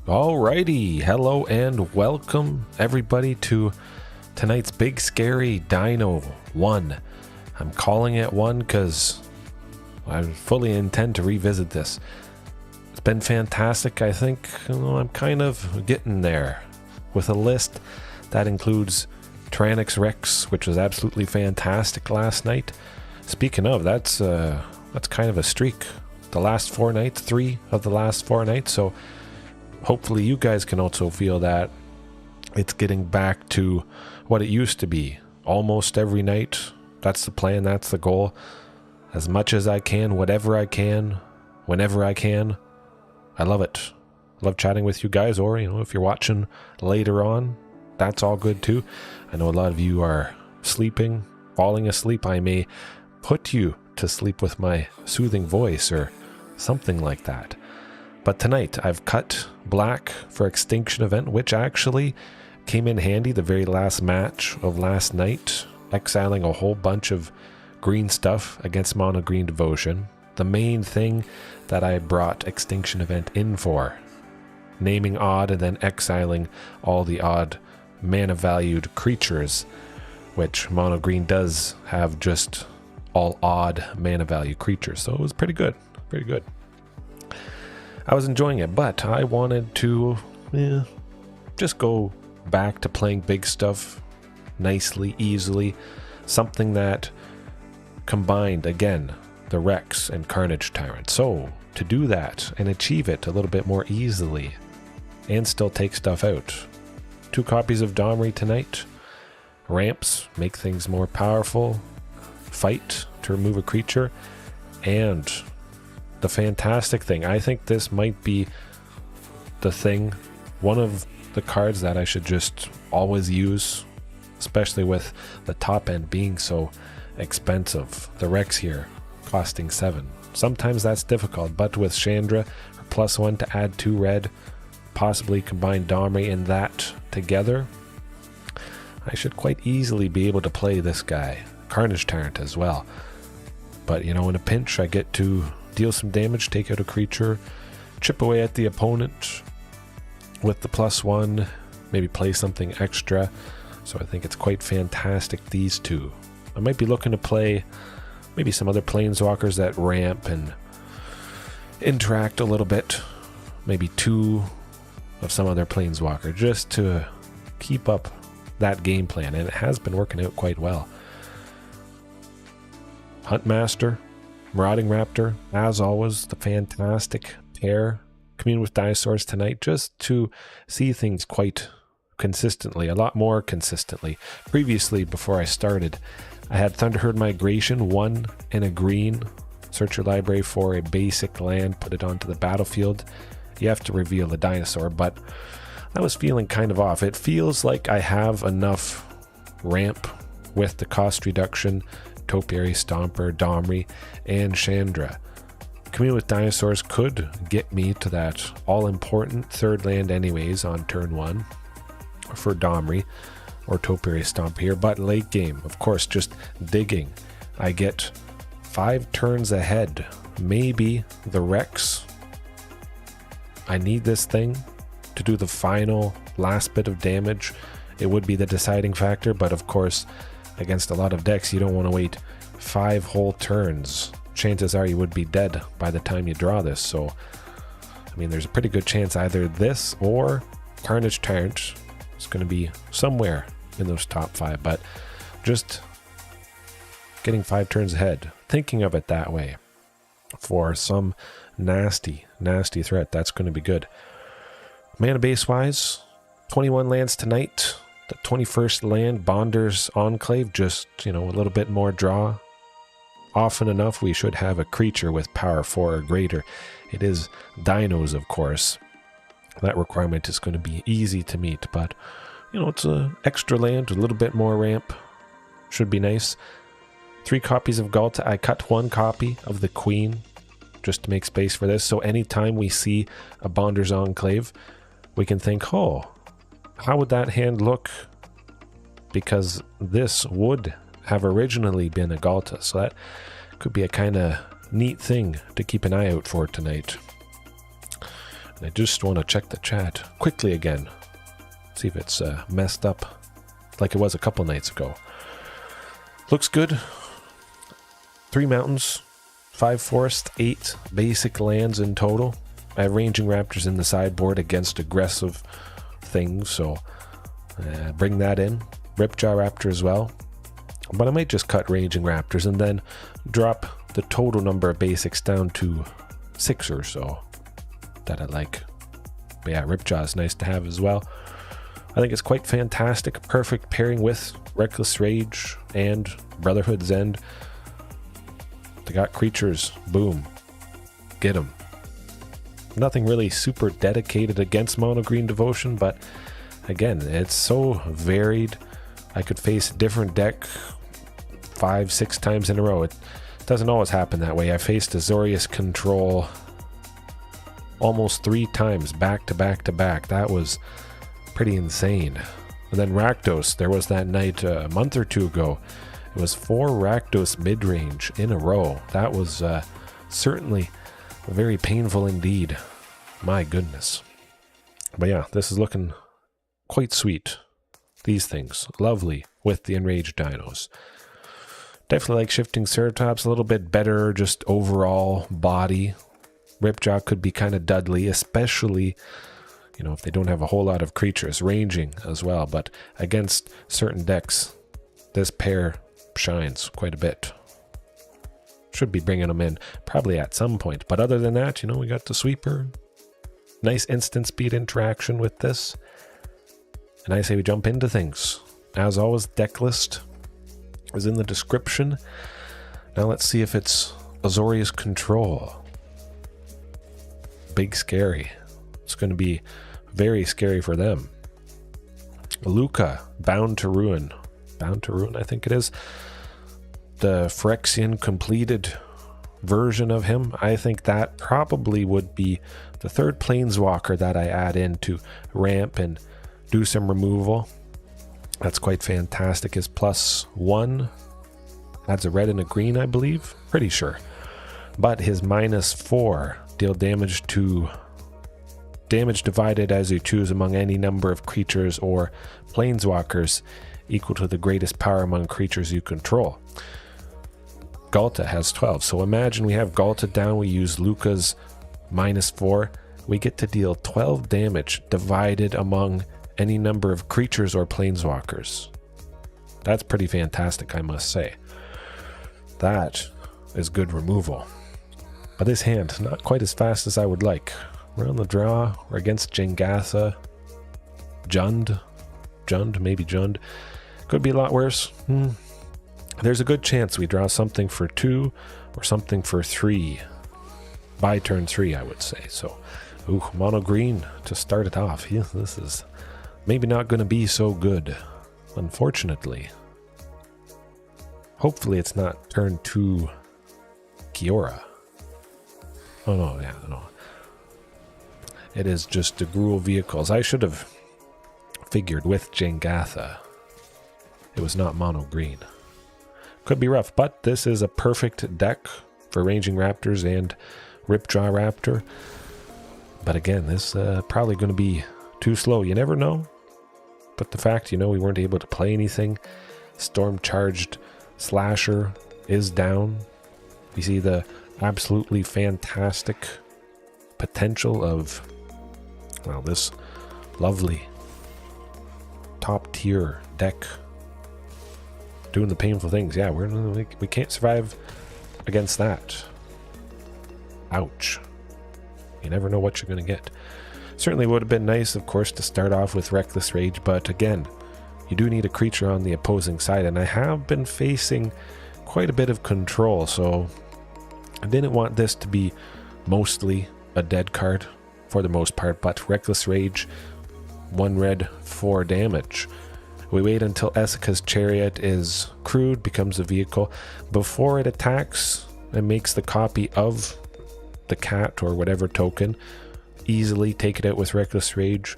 Alrighty, hello and welcome everybody to tonight's big scary Dino 1. I'm calling it 1 because I fully intend to revisit this. It's been fantastic. I think I'm kind of getting there with a list that includes Tyrranax Rex, which was absolutely fantastic last night. Speaking of, that's kind of a streak. The last 4 nights, 3 of the last 4 nights, so hopefully you guys can also feel that it's getting back to what it used to be. Almost every night. That's the plan, that's the goal. As much as I can, whatever I can, whenever I can. I love it. Love chatting with you guys, or if you're watching later on, that's all good too. I know a lot of you are sleeping, falling asleep. I may put you to sleep with my soothing voice or something like that. But tonight I've cut black for Extinction Event, which actually came in handy the very last match of last night, exiling a whole bunch of green stuff against Mono Green Devotion. The main thing that I brought Extinction Event in for. Naming odd and then exiling all the odd mana valued creatures, which Mono Green does have just all odd mana value creatures. So it was pretty good. Pretty good. I was enjoying it, but I wanted to just go back to playing big stuff nicely, easily. Something that combined, again, the Rex and Carnage Tyrant. So, to do that and achieve it a little bit more easily and still take stuff out. 2 copies of Domri tonight. Ramps make things more powerful. Fight to remove a creature. And the fantastic thing, I think this might be the thing, one of the cards that I should just always use, especially with the top end being so expensive. The Rex here costing 7. Sometimes that's difficult, but with Chandra, +1 to add 2 red, possibly combine Domri and that together, I should quite easily be able to play this guy. Carnage Tyrant as well. But in a pinch I get to deal some damage, take out a creature, chip away at the opponent with the +1, maybe play something extra. So I think it's quite fantastic, these two. I might be looking to play maybe some other planeswalkers that ramp and interact a little bit. Maybe 2 of some other planeswalker, just to keep up that game plan, and it has been working out quite well. Huntmaster, Marauding Raptor, as always, the fantastic pair. Commune with dinosaurs tonight, just to see things quite consistently, a lot more consistently. Previously, before I started, I had Thunderherd Migration, 1 and a green. Search your library for a basic land, put it onto the battlefield. You have to reveal the dinosaur, but I was feeling kind of off. It feels like I have enough ramp with the cost reduction, Topiary Stomper, Domri, and Chandra. Commune with Dinosaurs could get me to that all-important 3rd land anyways on turn 1 for Domri or Topiary Stomp here, but late game, of course, just digging. I get 5 turns ahead. Maybe the Rex. I need this thing to do the final last bit of damage. It would be the deciding factor, but of course, against a lot of decks, you don't want to wait 5 whole turns. Chances are you would be dead by the time you draw this, so there's a pretty good chance either this or Carnage Tyrant is going to be somewhere in those top 5, but just getting 5 turns ahead, thinking of it that way for some nasty threat, that's going to be good. Mana base wise, 21 lands tonight. The 21st land, Bonder's Enclave, just, a little bit more draw. Often enough, we should have a creature with power 4 or greater. It is dinos, of course. That requirement is going to be easy to meet, but, it's an extra land, a little bit more ramp. Should be nice. 3 copies of Ghalta. I cut 1 copy of the Queen just to make space for this. So anytime we see a Bonder's Enclave, we can think, oh, how would that hand look? Because this would have originally been a Ghalta, so that could be a kind of neat thing to keep an eye out for tonight. I just want to check the chat quickly again. See if it's messed up like it was a couple nights ago. Looks good. 3 mountains, 5 forests, 8 basic lands in total. I have Ranging Raptors in the sideboard against aggressive things, so bring that in. Ripjaw Raptor as well. But I might just cut Ranging Raptors and then drop the total number of basics down to 6 or so that I like. But yeah, Ripjaw is nice to have as well. I think it's quite fantastic. Perfect pairing with Reckless Rage and Brotherhood's End. They got creatures. Boom. Get them. Nothing really super dedicated against Mono Green Devotion, but again, it's so varied. I could face a different deck 5-6 times in a row. It doesn't always happen that way. I faced Azorius Control almost 3 times back to back to back. That was pretty insane. And then Rakdos, there was that night a month or 2 ago. It was 4 Rakdos midrange in a row. That was certainly very painful indeed. My goodness. But yeah, this is looking quite sweet. These things, lovely with the enraged dinos. Definitely like Shifting Ceratops, a little bit better just overall body. Ripjaw could be kind of Dudley, especially, you know, if they don't have a whole lot of creatures. Ranging as well, but against certain decks, this pair shines quite a bit. Should be bringing them in probably at some point. But other than that, you know, we got the sweeper. Nice instant speed interaction with this. And I say we jump into things. As always, deck list is in the description. Now let's see if it's Azorius Control. Big scary. It's going to be very scary for them. Luca, Bound to Ruin. Bound to Ruin, I think it is. The Phyrexian completed version of him. I think that probably would be the 3rd Planeswalker that I add in to ramp and do some removal. That's quite fantastic. His +1 adds a red and a green, I believe. Pretty sure. But his -4 deal damage divided as you choose among any number of creatures or planeswalkers equal to the greatest power among creatures you control. Ghalta has 12. So imagine we have Ghalta down, we use Luca's -4. We get to deal 12 damage divided among any number of creatures or planeswalkers. That's pretty fantastic, I must say. That is good removal. But this hand, not quite as fast as I would like. We're on the draw. We're against Jengatha. Jund, maybe Jund. Could be a lot worse. There's a good chance we draw something for 2 or something for 3. By turn 3, I would say. So, mono green to start it off. Yeah, this is maybe not going to be so good, unfortunately. Hopefully it's not turn 2 Kiora. Oh no, yeah, no. It is just the Gruul Vehicles. I should have figured with Jengatha. It was not mono green. Could be rough, but this is a perfect deck for Ranging Raptors and Ripjaw Raptor. But again, this probably going to be too slow. You never know. But the fact, you know, we weren't able to play anything. Storm Charged Slasher is down. We see the absolutely fantastic potential of, well, this lovely top tier deck doing the painful things. Yeah, we can't survive against that. Ouch. You never know what you're going to get. Certainly would have been nice, of course, to start off with Reckless Rage, but again, you do need a creature on the opposing side, and I have been facing quite a bit of control, so I didn't want this to be mostly a dead card for the most part, but Reckless Rage, 1 red, 4 damage. We wait until Esika's Chariot is crewed, becomes a vehicle. Before it attacks and makes the copy of the cat or whatever token, easily take it out with Reckless Rage.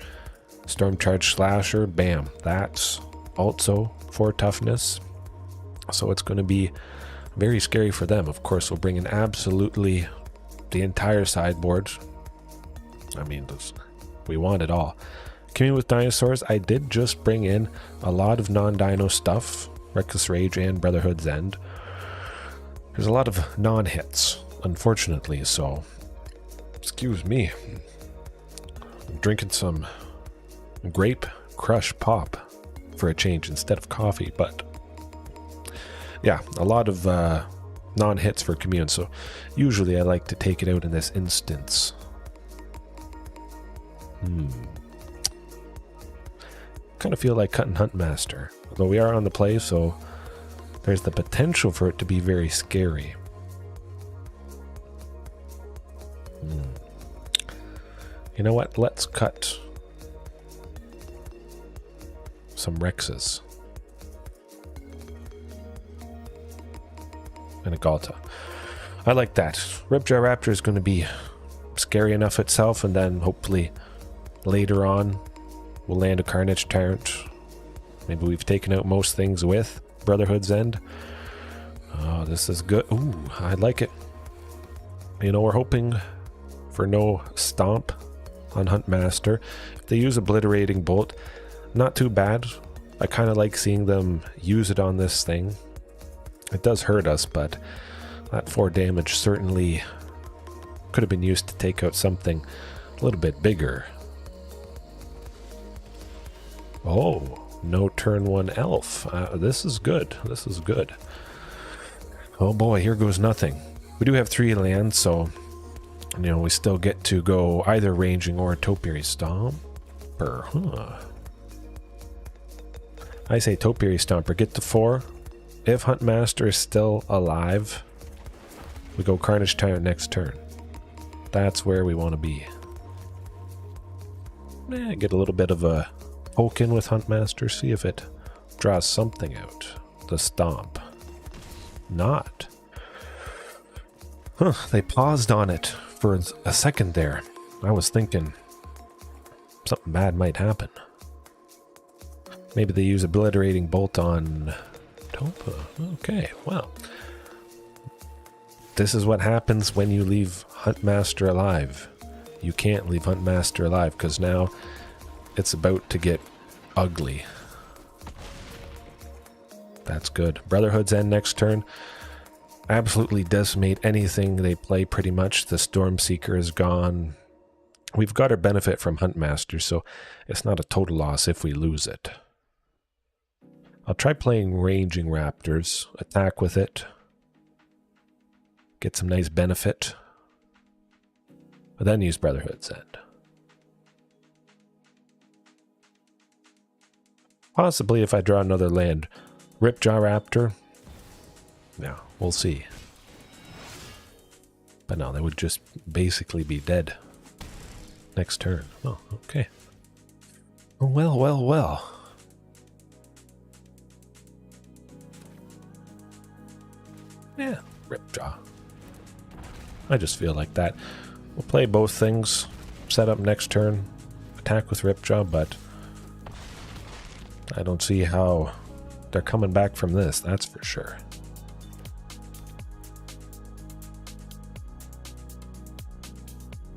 Storm Charge Slasher, bam. That's also 4 toughness. So it's going to be very scary for them. Of course, we'll bring in absolutely the entire sideboard. I mean, we want it all. Commune with dinosaurs. I did just bring in a lot of non-dino stuff. Reckless Rage and Brotherhood's End. There's a lot of non-hits, unfortunately, so excuse me. I'm drinking some grape crush pop for a change instead of coffee, but yeah, a lot of non-hits for Commune, so usually I like to take it out in this instance. Kind of feel like cutting Huntmaster, although we are on the play, so there's the potential for it to be very scary. You know what? Let's cut some Rexes. And a Ghalta. I like that. Ripjaw Raptor is going to be scary enough itself, and then hopefully later on we'll land a Carnage Tyrant. Maybe we've taken out most things with Brotherhood's End. Oh, this is good. Ooh, I like it. You know, we're hoping for no stomp on Huntmaster. If they use Obliterating Bolt, not too bad. I kind of like seeing them use it on this thing. It does hurt us, but that 4 damage certainly could have been used to take out something a little bit bigger. Oh, no turn 1 elf. This is good. This is good. Oh boy, here goes nothing. We do have 3 lands, so you know, we still get to go either ranging or Topiary Stomper. I say Topiary Stomper. Get to 4. If Huntmaster is still alive, we go Carnage Tyrant next turn. That's where we want to be. Get a little bit of a poke in with Huntmaster, see if it draws something out. The Stomp. Not. Huh, they paused on it for a second there. I was thinking something bad might happen. Maybe they use Obliterating Bolt on Topa. Okay, well. This is what happens when you leave Huntmaster alive. You can't leave Huntmaster alive, because now it's about to get ugly. That's good. Brotherhood's End next turn. Absolutely decimate anything they play pretty much. The Stormseeker is gone. We've got our benefit from Huntmaster, so it's not a total loss if we lose it. I'll try playing Ranging Raptors. Attack with it. Get some nice benefit. But then use Brotherhood's End. Possibly if I draw another land. Ripjaw Raptor. Yeah, we'll see. But no, they would just basically be dead next turn. Oh, okay. Well, well, well. Yeah, Ripjaw. I just feel like that. We'll play both things. Set up next turn. Attack with Ripjaw, but I don't see how they're coming back from this, that's for sure.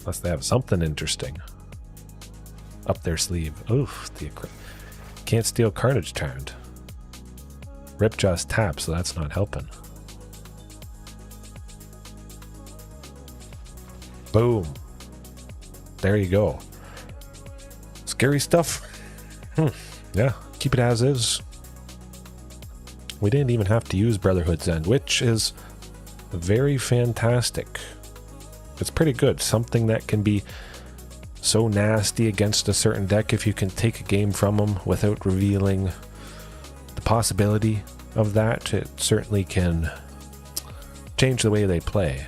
Unless they have something interesting up their sleeve. Oof, can't steal Carnage Tyrant. Ripjaw's tap, so that's not helping. Boom. There you go. Scary stuff. Yeah, keep it as is. We didn't even have to use Brotherhood's End, which is very fantastic. It's pretty good. Something that can be so nasty against a certain deck if you can take a game from them without revealing the possibility of that. It certainly can change the way they play.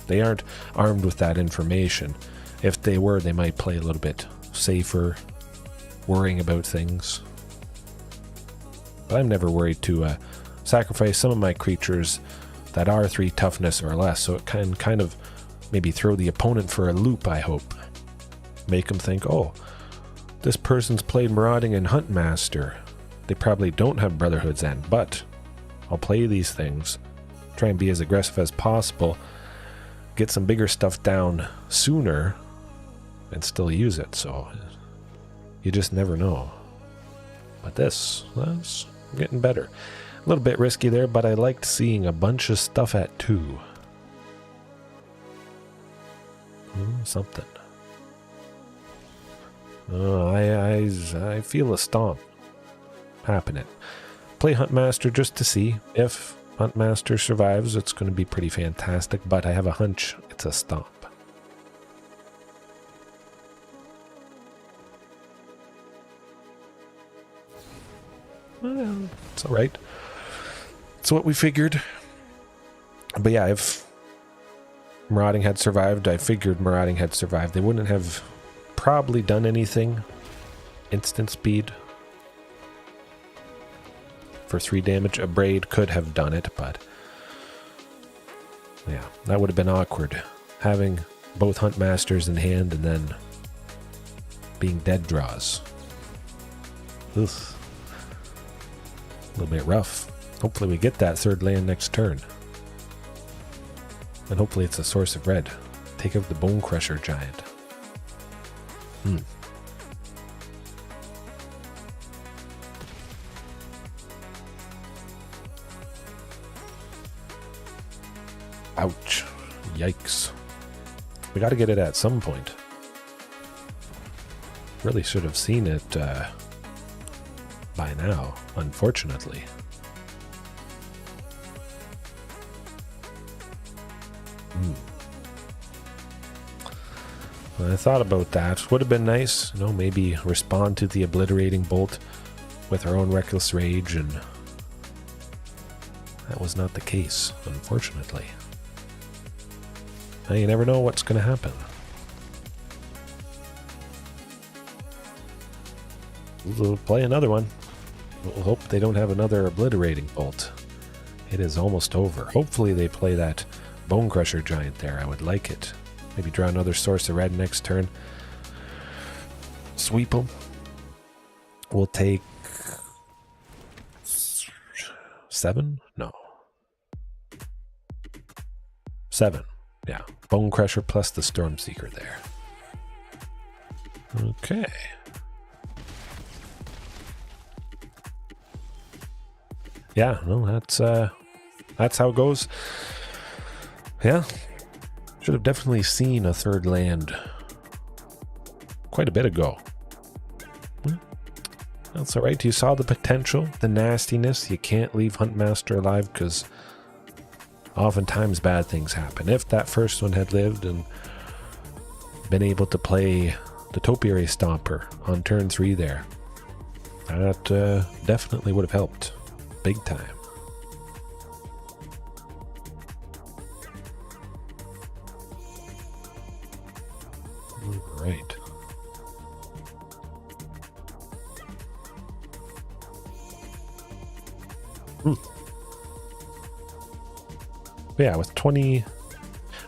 They aren't armed with that information. If they were, they might play a little bit safer, worrying about things. But I'm never worried to sacrifice some of my creatures that are 3 toughness or less, so it can kind of maybe throw the opponent for a loop, I hope. Make them think, oh, this person's played Marauding and Huntmaster. They probably don't have Brotherhood's End, but I'll play these things, try and be as aggressive as possible, get some bigger stuff down sooner, and still use it, so you just never know. But this, that's getting better. A little bit risky there, but I liked seeing a bunch of stuff at 2. Something. I feel a stomp happening. Play Huntmaster just to see. If Huntmaster survives, it's going to be pretty fantastic, but I have a hunch it's a stomp. Well, it's alright. It's what we figured. But yeah, if Marauding had survived, I figured Marauding had survived. They wouldn't have probably done anything. Instant speed. For 3 damage. A Braid could have done it, but yeah, that would have been awkward. Having both Huntmasters in hand and then being dead draws. Ugh. A little bit rough. Hopefully we get that 3rd land next turn. And hopefully it's a source of red. Take out the Bone Crusher Giant. Ouch. Yikes. We got to get it at some point. Really should have seen it by now, unfortunately. Well, I thought about that. Would have been nice, you know, maybe respond to the Obliterating Bolt with our own Reckless Rage, and that was not the case, unfortunately. Now, you never know what's going to happen. We'll play another one. We'll hope they don't have another Obliterating Bolt. It is almost over. Hopefully they play that Bone Crusher Giant there. I would like it. Maybe draw another source of red next turn. Sweep them. We'll take 7? No. 7. Yeah. Bone Crusher plus the Stormseeker there. Okay. Yeah, no, that's how it goes. Yeah. Should have definitely seen a 3rd land quite a bit ago. That's alright. You saw the potential, the nastiness. You can't leave Huntmaster alive because oftentimes bad things happen. If that first one had lived and been able to play the Topiary Stomper on turn 3 there, that definitely would have helped big time. Right. Yeah, with 20...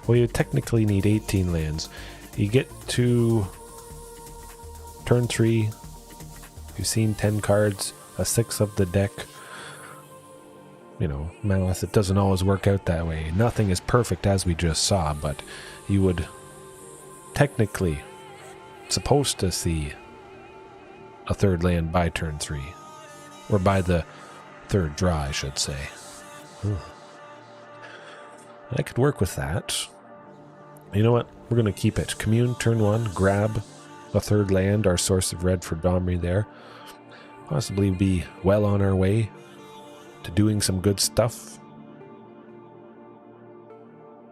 Well, you technically need 18 lands. You get to turn 3. You've seen 10 cards, a 6 of the deck. You know, Malice, it doesn't always work out that way. Nothing is perfect, as we just saw, but you would technically supposed to see a 3rd land by turn 3. Or by the 3rd draw, I should say. I could work with that. You know what? We're going to keep it. Commune, turn 1, grab a 3rd land, our source of red for Domri there. Possibly be well on our way to doing some good stuff.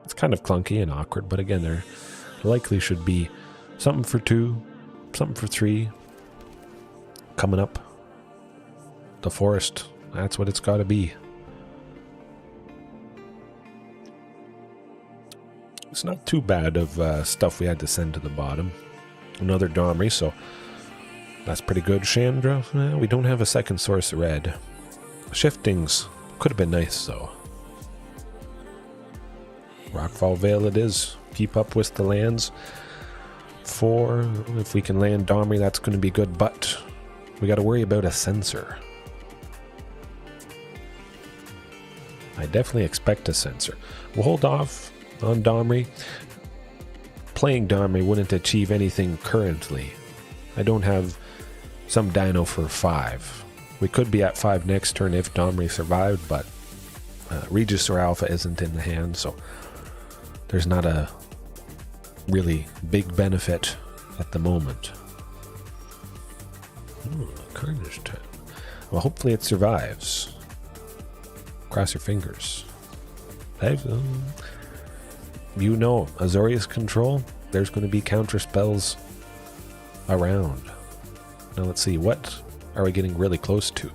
It's kind of clunky and awkward, but again, there likely should be something for 2, something for 3 coming up. The forest, that's what it's got to be. It's not too bad of stuff we had to send to the bottom. Another Domri, so that's pretty good. Chandra, we don't have a 2nd source of red. Shiftings could have been nice, though. Rockfall Vale it is. Keep up with the lands. 4, if we can land Domri, that's going to be good, but we got to worry about a Censor. I definitely expect a Censor. We'll hold off on Domri. playing Domri wouldn't achieve anything currently. I don't have some Dino for 5. We could be at 5 next turn if Domri survived, but Regis or Alpha isn't in the hand, so there's not a really big benefit at the moment. Ooh, Carnage Tyrant. Well, hopefully it survives. Cross your fingers. You know, Azorius Control, there's going to be counter spells around. Now let's see, what are we getting really close to?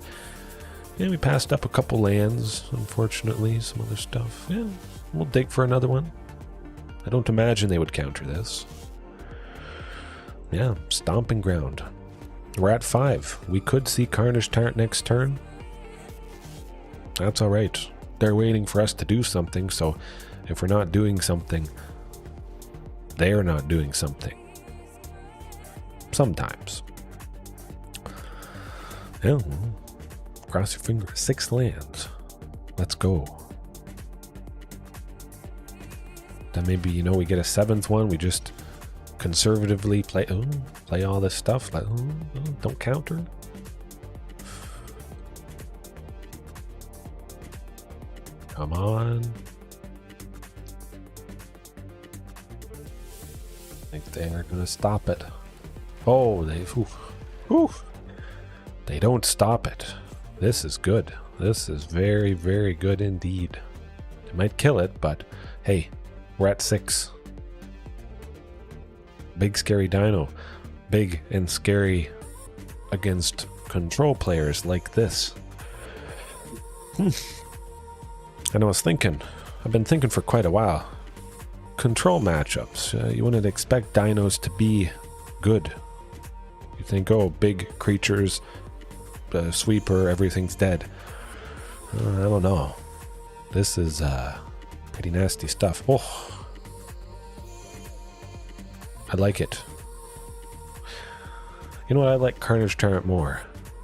Yeah, we passed up a couple lands, unfortunately, some other stuff. Yeah, we'll dig for another one. I don't imagine they would counter this. Yeah, stomping ground. We're at 5. We could see Carnage Tyrant next turn. That's alright. They're waiting for us to do something, so if we're not doing something, they're not doing something. Sometimes. Yeah, cross your fingers. 6 lands. Let's go. Then maybe, you know, we get a 7th one. We just conservatively play all this stuff. Like, don't counter. Come on. I think they are going to stop it. Oh, they don't stop it. This is good. This is very, very good indeed. They might kill it, but hey, we're at 6. Big scary Dino. Big and scary against control players like this. And I was thinking, I've been thinking for quite a while. Control matchups. You wouldn't expect dinos to be good. You think, oh, big creatures, sweeper, everything's dead. I don't know. This is pretty nasty stuff. Oh, I like it. You know what? I like Carnage Tyrant more.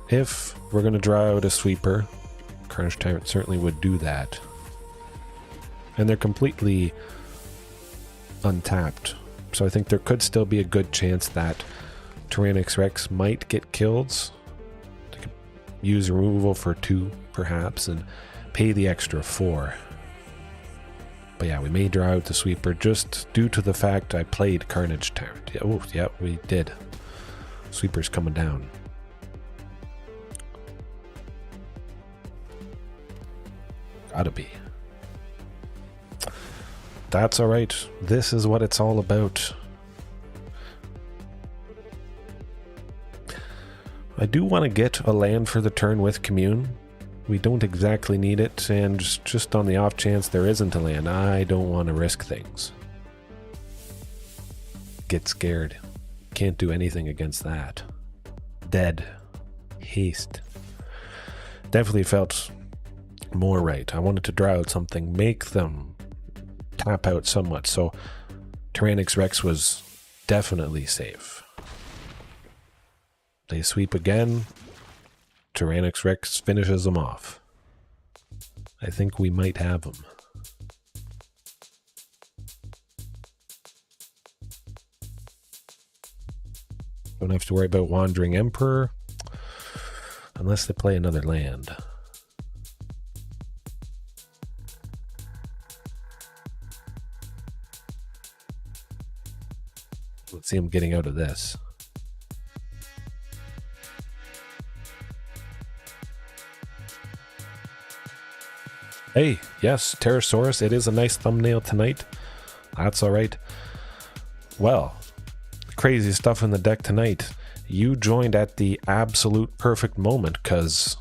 If we're going to draw out a sweeper, Carnage Tyrant certainly would do that. And they're completely untapped. So I think there could still be a good chance that Tyrranax Rex might get killed. They could use removal for 2, perhaps, and pay the extra 4. But yeah, we may draw out the sweeper just due to the fact I played Carnage Tyrant. Yeah, oh, yeah, we did. Sweeper's coming down. Gotta be. That's alright. This is what it's all about. I do want to get a land for the turn with Commune. We don't exactly need it, and just on the off chance there isn't a land, I don't want to risk things. Get scared. Can't do anything against that. Dead. Haste. Definitely felt more right. I wanted to draw out something, make them tap out somewhat, so Tyrranax Rex was definitely safe. They sweep again. Tyrranax Rex finishes them off. I think we might have them. Don't have to worry about Wandering Emperor unless they play another land. Let's see him getting out of this. Hey, yes, Pterosaurus, it is a nice thumbnail tonight. That's alright. Well, crazy stuff in the deck tonight. You joined at the absolute perfect moment, because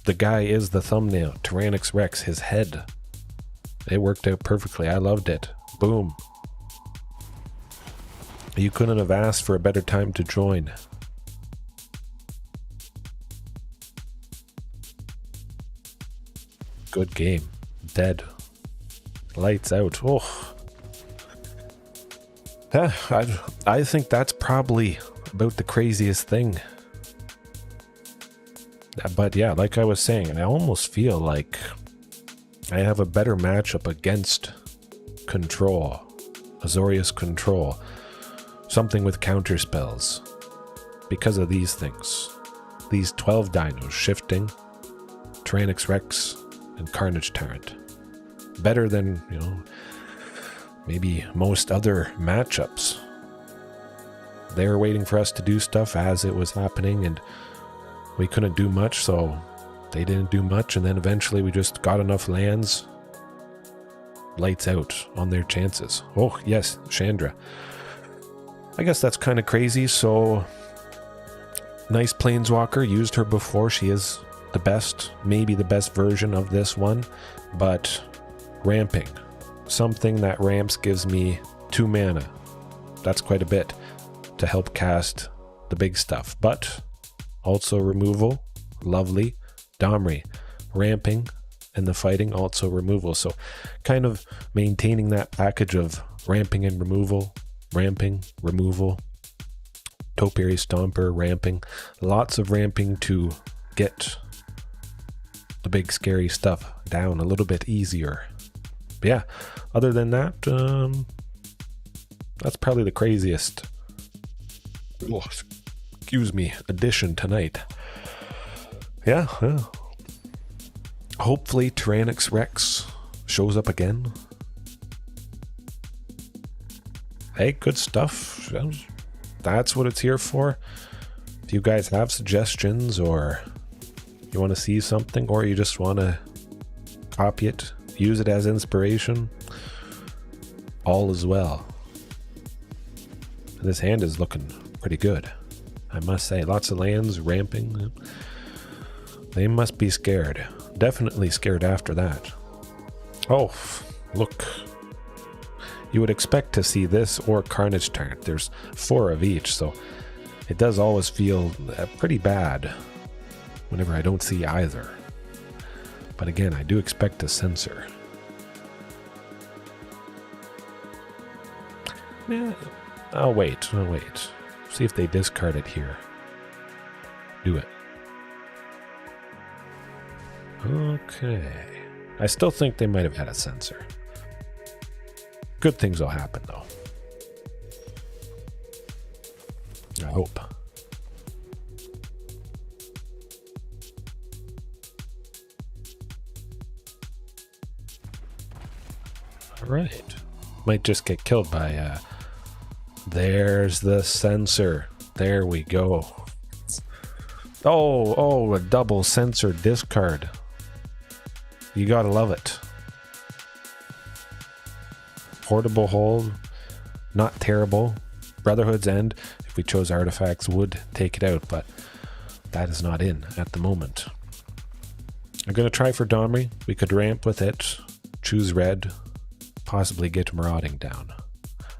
the guy is the thumbnail. Tyrranax Rex, his head. It worked out perfectly. I loved it. Boom. You couldn't have asked for a better time to join. Good game. Dead. Lights out. Oh. I think that's probably about the craziest thing. But yeah, like I was saying, I almost feel like I have a better matchup against Control Azorius Control, something with counter spells. Because of these things, these 12 dinos, Shifting, Tyrranax Rex, and Carnage Tyrant. Better than, maybe most other matchups. They were waiting for us to do stuff as it was happening, and we couldn't do much, so they didn't do much, and then eventually we just got enough lands. Lights out on their chances. Oh, yes, Chandra. I guess that's kind of crazy, so nice Planeswalker. Used her before. She is the best, maybe the best version of this one, but ramping. Something that ramps gives me 2 mana. That's quite a bit to help cast the big stuff, but also removal, lovely. Domri, ramping, and the fighting, also removal. So kind of maintaining that package of ramping and removal, ramping, removal, Topiary Stomper, ramping. Lots of ramping to get the big scary stuff down a little bit easier. But yeah, other than that, that's probably the craziest addition tonight. Yeah. Hopefully Tyrranax Rex shows up again. Hey, good stuff. That's what it's here for. If you guys have suggestions, or you want to see something, or you just want to copy it, use it as inspiration, all is well. This hand is looking pretty good, I must say. Lots of lands, ramping. They must be scared. Definitely scared after that. Oh, look. You would expect to see this or Carnage Tyrant. There's 4 of each, so it does always feel pretty bad whenever I don't see either. But again, I do expect a censor. Yeah. I'll wait. See if they discard it here. Do it. Okay. I still think they might have had a censor. Good things will happen, though. I hope. Alright. Might just get killed by, there's the censor. There we go. Oh, a double censor discard. You gotta love it. Portable hold, not terrible. Brotherhood's End, if we chose artifacts, would take it out, but that is not in at the moment. I'm going to try for Domri. We could ramp with it, choose red, possibly get Marauding down.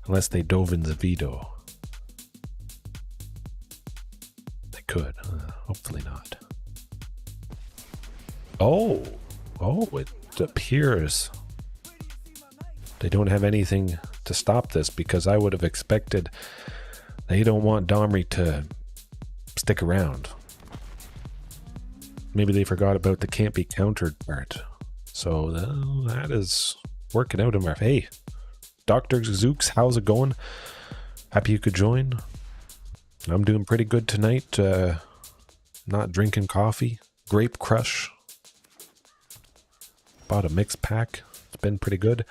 Unless they dove in the veto. They could. Hopefully not. Oh, it appears they don't have anything to stop this, because I would have expected they don't want Domri to stick around. Maybe they forgot about the can't be countered part. So that is working out in my favor. Hey, Dr. Zooks, how's it going? Happy you could join. I'm doing pretty good tonight. Not drinking coffee. Grape Crush. Bought a mixed pack. It's been pretty good.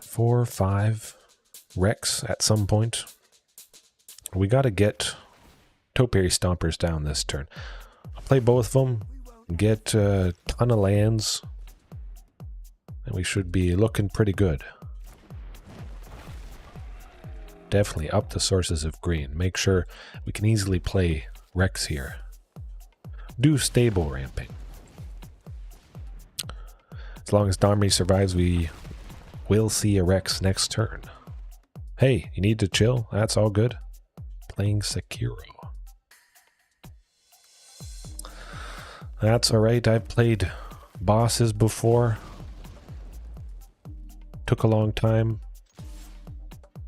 4, 5 Rex at some point. We got to get Topiary Stompers down this turn. I'll play both of them, get a ton of lands, and we should be looking pretty good. Definitely up the sources of green. Make sure we can easily play Rex here. Do stable ramping. As long as Domri survives, we will see a Rex next turn. Hey, you need to chill? That's all good. Playing Sekiro. That's alright. I've played bosses before. Took a long time.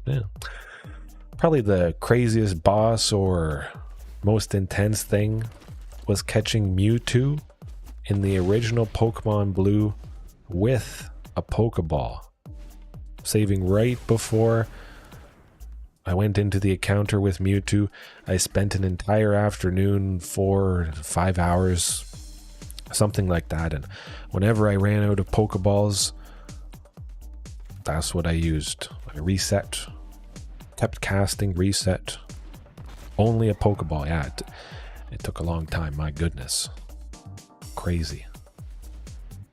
Yeah. Probably the craziest boss or most intense thing was catching Mewtwo in the original Pokemon Blue with a Pokeball. saving right before I went into the encounter with Mewtwo. I spent an entire afternoon, 4 to 5 hours, something like that. And whenever I ran out of Pokeballs, that's what I used. I reset, kept casting, reset. Only a Pokeball. Yeah, it took a long time. My goodness. Crazy.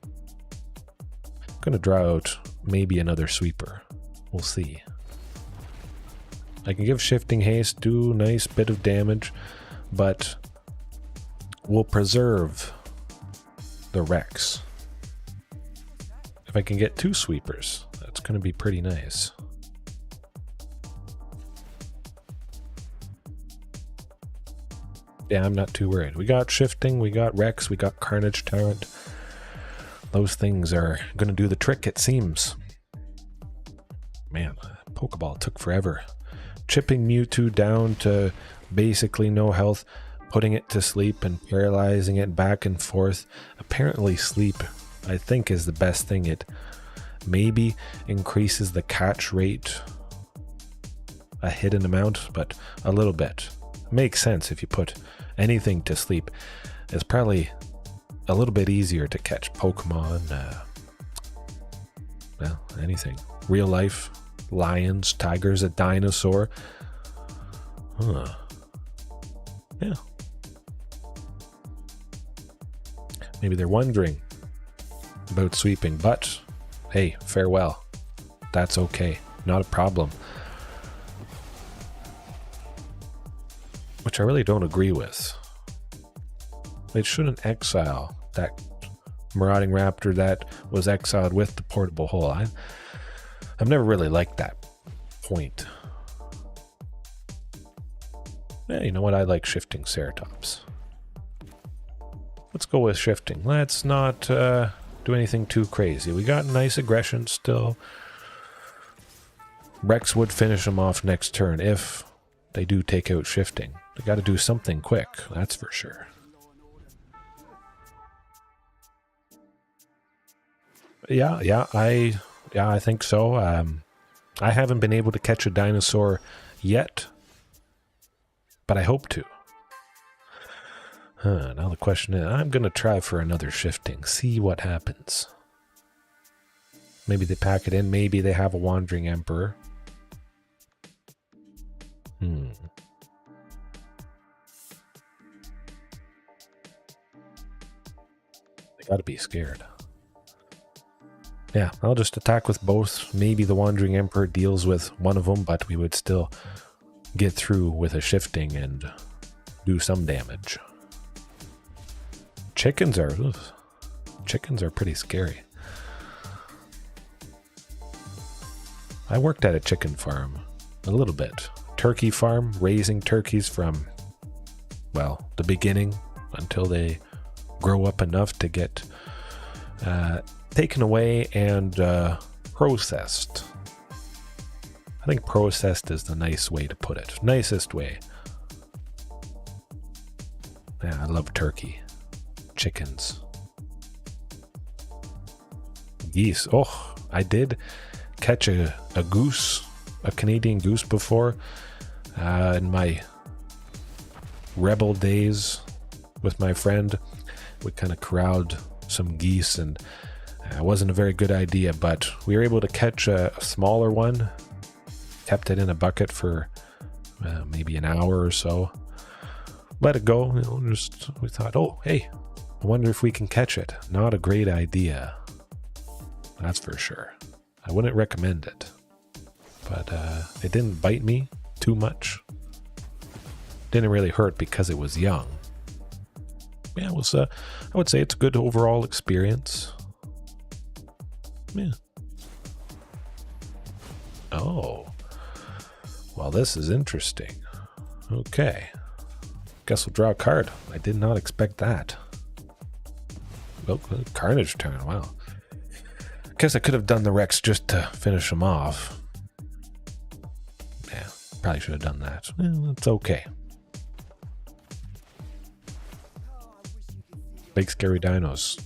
I'm going to draw out maybe another sweeper. We'll see. I can give Shifting Haste, do a nice bit of damage, but we'll preserve the Rex. If I can get 2 sweepers, that's going to be pretty nice. Yeah, I'm not too worried. We got Shifting, we got Rex, we got Carnage Tyrant. Those things are going to do the trick, it seems. Man, Pokeball took forever. Chipping Mewtwo down to basically no health, putting it to sleep and paralyzing it back and forth. Apparently sleep, I think, is the best thing. It maybe increases the catch rate a hidden amount, but a little bit. Makes sense if you put anything to sleep. It's probably a little bit easier to catch Pokemon, well, anything. Real life, lions, tigers, a dinosaur. Huh. Yeah. Maybe they're wondering about sweeping, but hey, farewell. That's okay. Not a problem. Which I really don't agree with. It shouldn't exile that Marauding Raptor that was exiled with the portable hole. I've never really liked that point. Yeah, you know what? I like Shifting Ceratops. Let's go with Shifting. Let's not do anything too crazy. We got nice aggression still. Rex would finish him off next turn if they do take out Shifting. They got to do something quick, that's for sure. Yeah, I think so. I haven't been able to catch a dinosaur yet, but I hope to. Now the question is, I'm going to try for another Shifting, see what happens. Maybe they pack it in, maybe they have a Wandering Emperor. They gotta be scared. Yeah, I'll just attack with both. Maybe the Wandering Emperor deals with one of them, but we would still get through with a Shifting and do some damage. Chickens are pretty scary. I worked at a chicken farm a little bit. Turkey farm, raising turkeys from, well, the beginning until they grow up enough to get taken away and processed. I think processed is the nice way to put it. Nicest way. Yeah, I love turkey. Chickens. Geese. Oh, I did catch a goose, a Canadian goose before in my rebel days with my friend. We kind of corralled some geese, and it wasn't a very good idea, but we were able to catch a smaller one. Kept it in a bucket for maybe an hour or so. Let it go. You know, we thought, oh, hey, I wonder if we can catch it. Not a great idea. That's for sure. I wouldn't recommend it. But it didn't bite me too much. Didn't really hurt because it was young. Yeah, it was, I would say it's a good overall experience. Yeah. Oh. Well, this is interesting. Okay. Guess we'll draw a card. I did not expect that. Oh, Carnage Tyrant, wow. Guess I could have done the Rex just to finish him off. Yeah, probably should have done that. It's okay. Big scary dinos.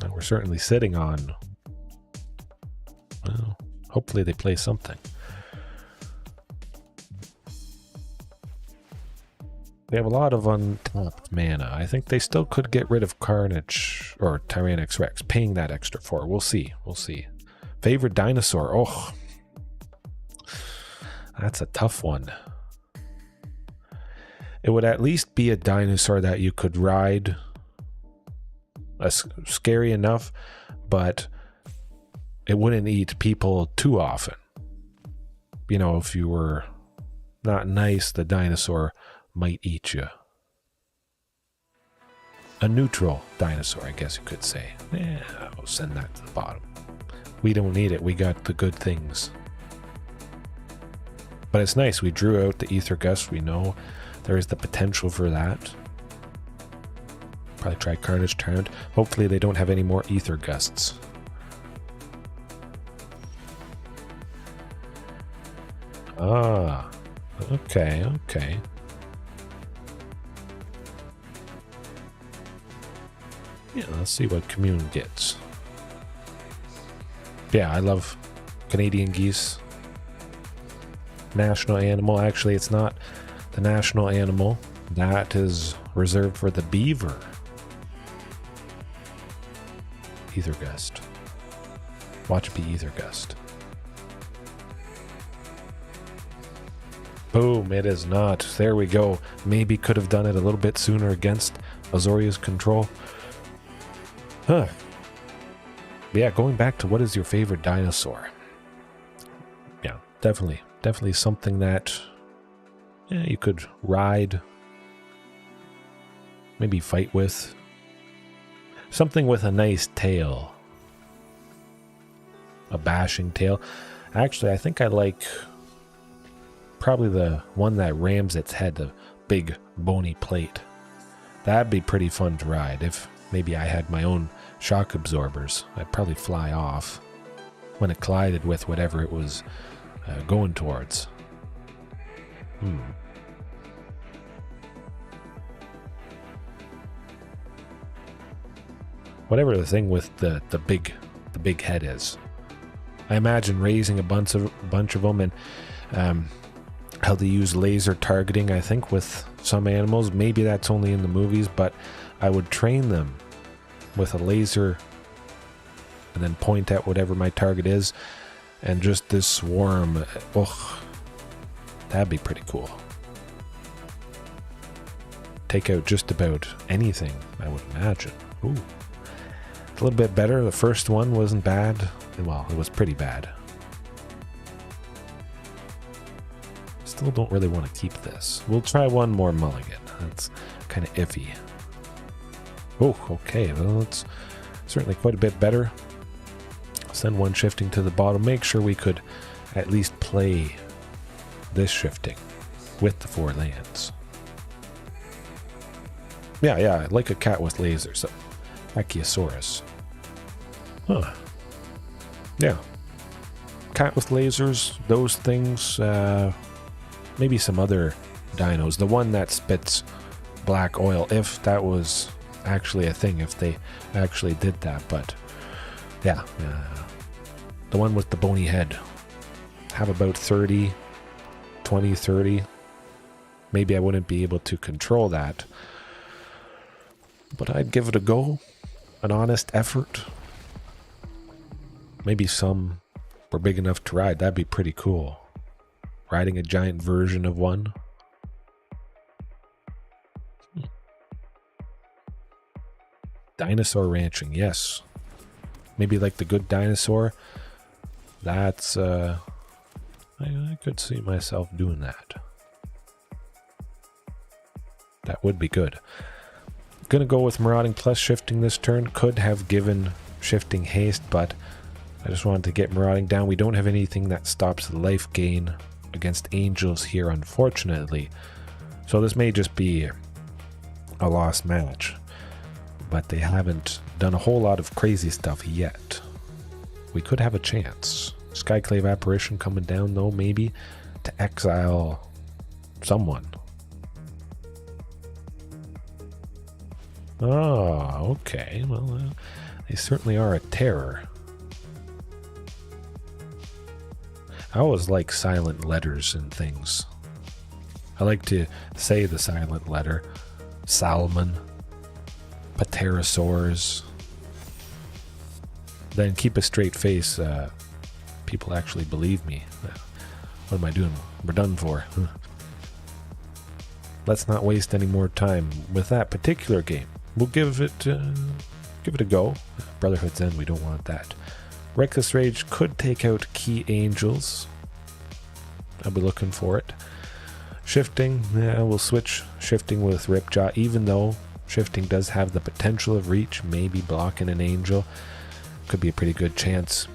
And we're certainly sitting on, well, Hopefully they play something. They have a lot of untapped mana. I think they still could get rid of Carnage or Tyrranax Rex, paying that extra for. We'll see. We'll see. Favorite dinosaur? Oh, that's a tough one. It would at least be a dinosaur that you could ride. Scary enough, but it wouldn't eat people too often. You know, if you were not nice, the dinosaur might eat you. A neutral dinosaur, I guess you could say. Yeah, I'll send that to the bottom. We don't need it. We got the good things. But it's nice. We drew out the Ether Gust. We know there is the potential for that. Probably try Carnage Tyrant. Hopefully they don't have any more Ether Gusts. Ah, okay, okay. Yeah, let's see what Commune gets. Yeah, I love Canadian geese. National animal. Actually, it's not the national animal. That is reserved for the beaver. Ether Gust. Watch it be Ether Gust. Boom, it is not. There we go. Maybe could have done it a little bit sooner against Azorius Control. Huh. Yeah, going back to what is your favorite dinosaur? Yeah, definitely something that you could ride, maybe fight with. Something with a nice tail. A bashing tail. Actually, I think I like probably the one that rams its head, the big bony plate. That'd be pretty fun to ride. If maybe I had my own shock absorbers, I'd probably fly off when it collided with whatever it was going towards. Whatever the thing with the big head is. I imagine raising a bunch of them, and how they use laser targeting, I think, with some animals. Maybe that's only in the movies, but I would train them with a laser and then point at whatever my target is, and just this swarm. Oh, that'd be pretty cool. Take out just about anything, I would imagine. Ooh. A little bit better. The first one wasn't bad. Well, it was pretty bad. Still don't really want to keep this. We'll try one more mulligan. That's kind of iffy. Oh, okay. Well, it's certainly quite a bit better. Send one shifting to the bottom. Make sure we could at least play this shifting with the 4 lands. Yeah, like a cat with lasers. So, Brachiosaurus. Huh. Yeah. Cat with lasers, those things, maybe some other dinos. The one that spits black oil, if that was actually a thing, if they actually did that. But yeah, the one with the bony head. Have about 30, 20, 30. Maybe I wouldn't be able to control that, but I'd give it a go, an honest effort. Maybe some were big enough to ride. That'd be pretty cool. Riding a giant version of one. Dinosaur ranching, yes. Maybe like the Good Dinosaur. That's, I could see myself doing that. That would be good. Gonna go with Marauding plus shifting this turn. Could have given shifting haste, but I just wanted to get Marauding down. We don't have anything that stops the life gain against Angels here, unfortunately. So this may just be a lost match. But they haven't done a whole lot of crazy stuff yet. We could have a chance. Skyclave Apparition coming down, though, maybe to exile someone. Oh, okay. Well, they certainly are a terror. I always like silent letters and things. I like to say the silent letter. Salmon. Pterosaurs. Then keep a straight face. People actually believe me. What am I doing? We're done for. Let's not waste any more time with that particular game. We'll give it a go. Brotherhood's End, we don't want that. Reckless Rage could take out Key Angels. I'll be looking for it. Shifting, yeah, we'll switch Shifting with Ripjaw, even though Shifting does have the potential of reach, maybe blocking an Angel. Could be a pretty good chance.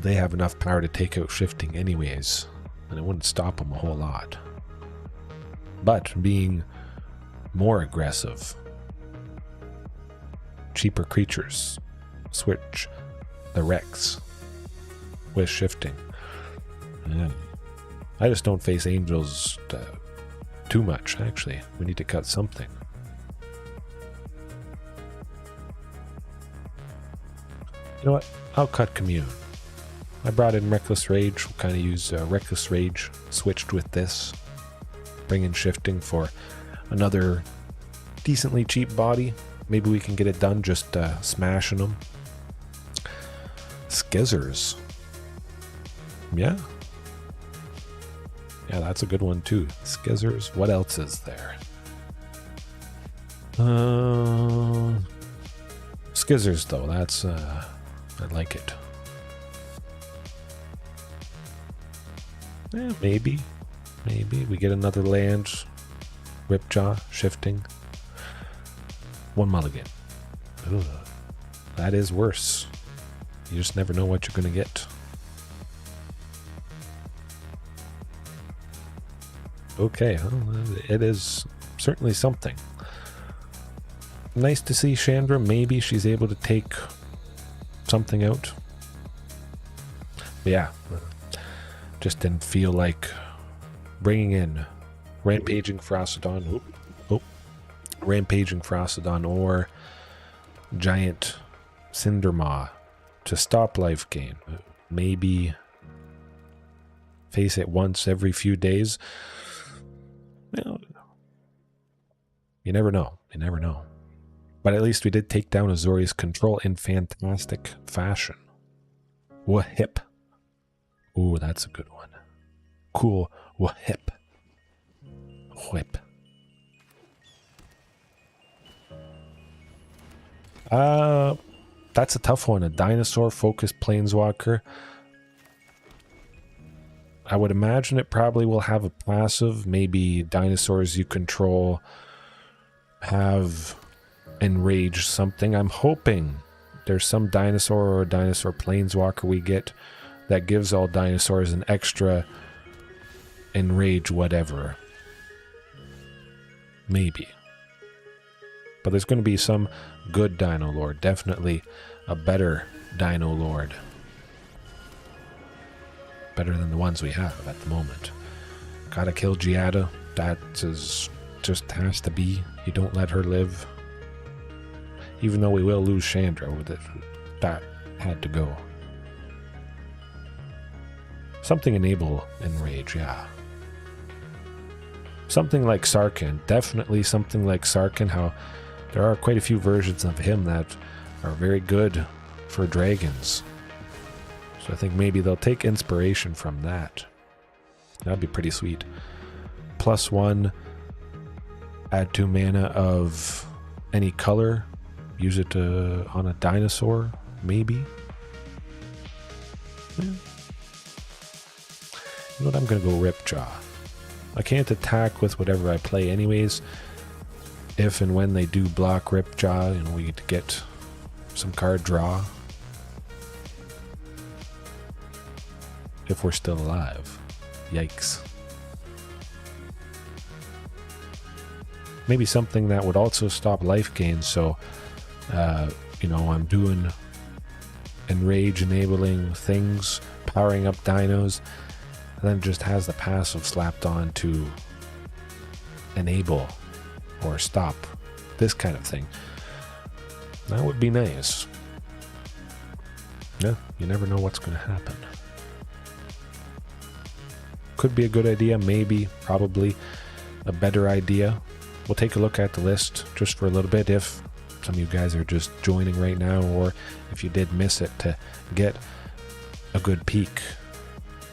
They have enough power to take out Shifting anyways, and it wouldn't stop them a whole lot. But being more aggressive, cheaper creatures, switch the Rex with Shifting. Yeah. I just don't face Angels too much, actually. We need to cut something. You know what? I'll cut Commune. I brought in Reckless Rage. We'll kind of use Reckless Rage switched with this. Bring in Shifting for another decently cheap body. Maybe we can get it done just smashing them. Skizzers. Yeah. Yeah, that's a good one too. Skizzers. What else is there? Skizzers though. That's I like it. Yeah, maybe we get another land. Ripjaw, Shifting. One mulligan. Ugh, that is worse. You just never know what you're going to get. Okay, well, it is certainly something. Nice to see Chandra. Maybe she's able to take something out. But yeah, just didn't feel like bringing in Rampaging Frostodon. Rampaging Frostodon or Giant Cindermaw to stop life gain. Maybe face it once every few days. You never know. You never know. But at least we did take down Azorius Control in fantastic fashion. Wahip. Ooh, that's a good one. Cool. Wahip. Whip. That's a tough one. A dinosaur-focused planeswalker. I would imagine it probably will have a passive. Maybe dinosaurs you control have enraged something. I'm hoping there's some dinosaur or dinosaur planeswalker we get that gives all dinosaurs an extra enrage whatever. Maybe. But there's going to be some good Dino Lord. Definitely a better Dino Lord. Better than the ones we have at the moment. Gotta kill Giada. That is just has to be. You don't let her live. Even though we will lose Chandra with it. That had to go. Something enable enrage, yeah. Something like Sarkhan. Definitely something like Sarkhan. How there are quite a few versions of him that are very good for dragons. So I think maybe they'll take inspiration from that. That'd be pretty sweet. +1, add 2 mana of any color. Use it on a dinosaur, maybe. Yeah. You know what, I'm going to go Ripjaw. I can't attack with whatever I play anyways. If and when they do block Ripjaw, you know, we get to get some card draw. If we're still alive. Yikes. Maybe something that would also stop life gain, so you know, I'm doing enrage enabling things, powering up dinos, and then it just has the passive slapped on to enable or stop this kind of thing. That would be nice. Yeah, you never know what's going to happen. could be a good idea, maybe, probably a better idea. We'll take a look at the list just for a little bit if some of you guys are just joining right now, or if you did miss it, to get a good peek.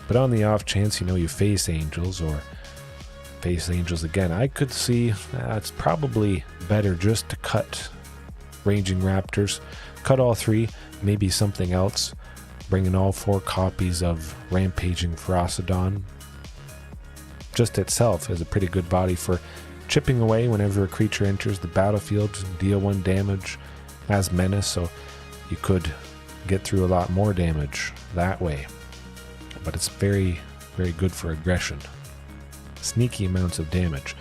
But on the off chance, you face Angels or face Angels again, I could see it's probably better just to cut Ranging Raptors, cut all 3, maybe something else, bring in all 4 copies of Rampaging Ferocidon. Just itself is a pretty good body for chipping away whenever a creature enters the battlefield, deal 1 damage as menace, so you could get through a lot more damage that way. But it's very, very good for aggression. Sneaky amounts of damage.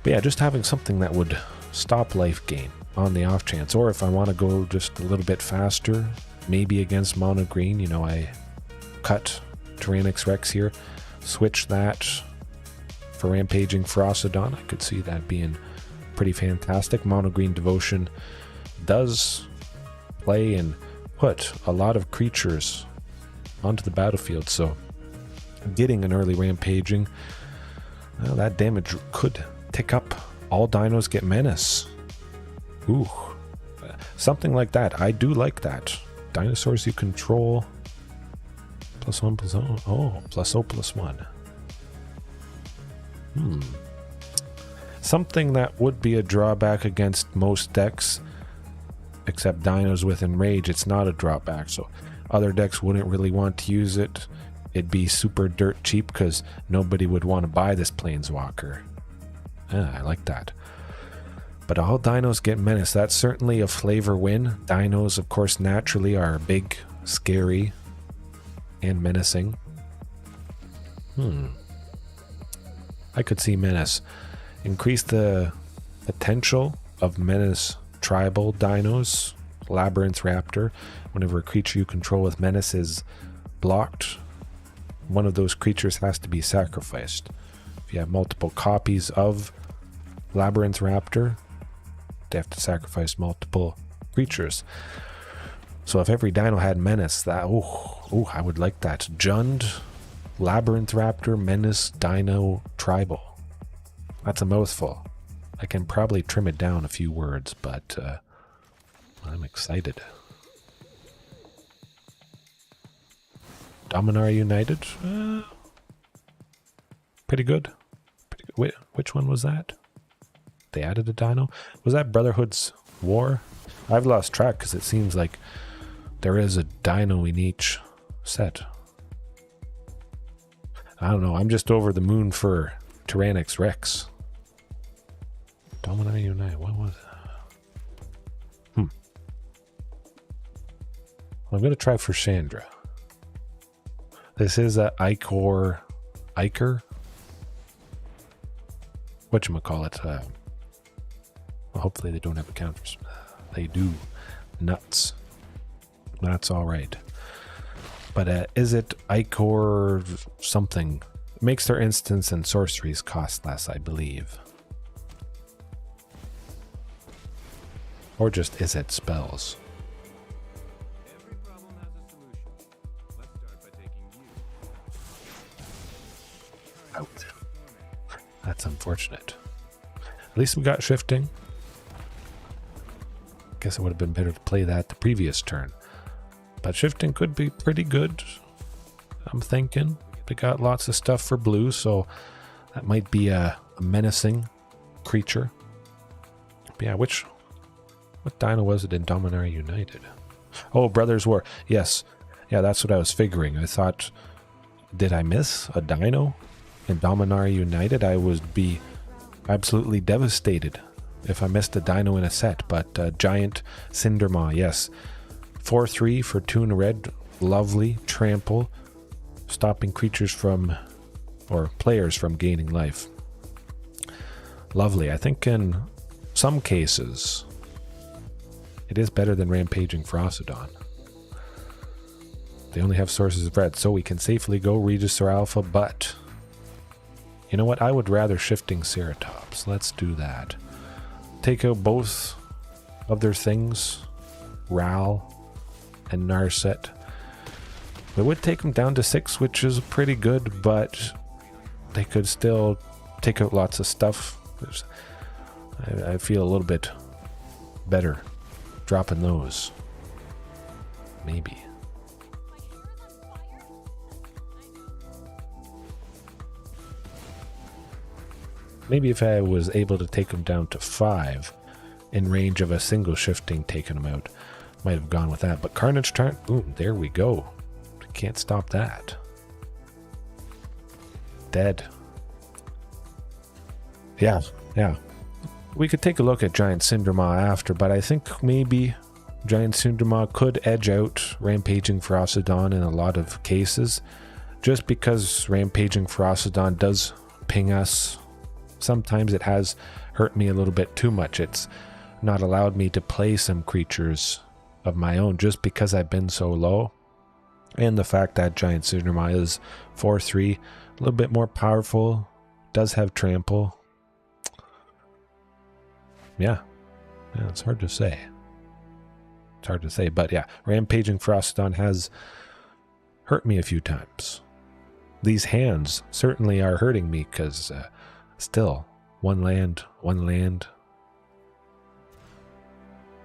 But yeah, just having something that would stop life gain on the off chance, or if I want to go just a little bit faster, maybe against mono green, I cut Tyrranax Rex here, switch that for Rampaging Ferocidon. I could see that being pretty fantastic. Mono green Devotion does play and put a lot of creatures onto the battlefield, so getting an early Rampaging, well, that damage could tick up. All dinos get menace. Ooh, something like that. I do like that. Dinosaurs you control, +1/+0. Oh, +0/+1. Something that would be a drawback against most decks, except dinos with Enrage. It's not a drawback, so other decks wouldn't really want to use it. It'd be super dirt cheap because nobody would want to buy this Planeswalker. I like that. But all dinos get menace. That's certainly a flavor win. Dinos, of course, naturally are big, scary, and menacing. I could see menace. Increase the potential of menace tribal dinos. Labyrinth Raptor. Whenever a creature you control with menace is blocked, one of those creatures has to be sacrificed. If you have multiple copies of Labyrinth Raptor, they have to sacrifice multiple creatures. So if every dino had menace, that I would like that. Jund, Labyrinth Raptor, Menace, Dino, Tribal. That's a mouthful. I can probably trim it down a few words, but I'm excited. Dominar United. Pretty good. Wait, which one was that? They added a dino? Was that Brotherhood's War? I've lost track because it seems like there is a dino in each set. I don't know. I'm just over the moon for Tyrranax Rex. Dominar United. What was it? I'm going to try for Chandra. This is a Ichor. Whatchamacallit? Well, hopefully they don't have counters. They do. Nuts. That's alright. But is it Ichor something? It makes their instants and sorceries cost less, I believe. Or just Izzet spells. Every problem has a solution. Let's start by taking you. Out. That's unfortunate. At least we got Shifting. Guess it would have been better to play that the previous turn. But Shifting could be pretty good, I'm thinking. They got lots of stuff for blue, so that might be a menacing creature. But yeah, what dino was it in Dominar United? Oh, Brothers War. Yes. Yeah, that's what I was figuring. I thought, did I miss a dino in Dominar United? I would be absolutely devastated if I missed a dino in a set. But Giant Cindermaw, yes. 4/3 for 2 and a red. Lovely. Trample. Stopping creatures from, or players from gaining life. Lovely. I think in some cases it is better than Rampaging Ferocidon. They only have sources of red, so we can safely go Regis or Alpha, but you know what? I would rather Shifting Ceratops. Let's do that. Take out both of their things, Ral and Narset. It would take them down to 6, which is pretty good, but they could still take out lots of stuff. I feel a little bit better dropping those. Maybe. Maybe if I was able to take them down to 5 in range of a single shifting taking them out, might have gone with that. But Carnage Tyrant, boom, there we go. Can't stop that. Dead. Yeah. We could take a look at Giant Cindermaw after, but I think maybe Giant Cindermaw could edge out Rampaging Ferocidon in a lot of cases, just because Rampaging Ferocidon does ping us. Sometimes it has hurt me a little bit too much. It's not allowed me to play some creatures of my own just because I've been so low. And the fact that Giant Cindermaw is 4/3, a little bit more powerful, does have trample. Yeah, it's hard to say. But yeah, Rampaging Ferocidon has hurt me a few times. These hands certainly are hurting me because still, one land.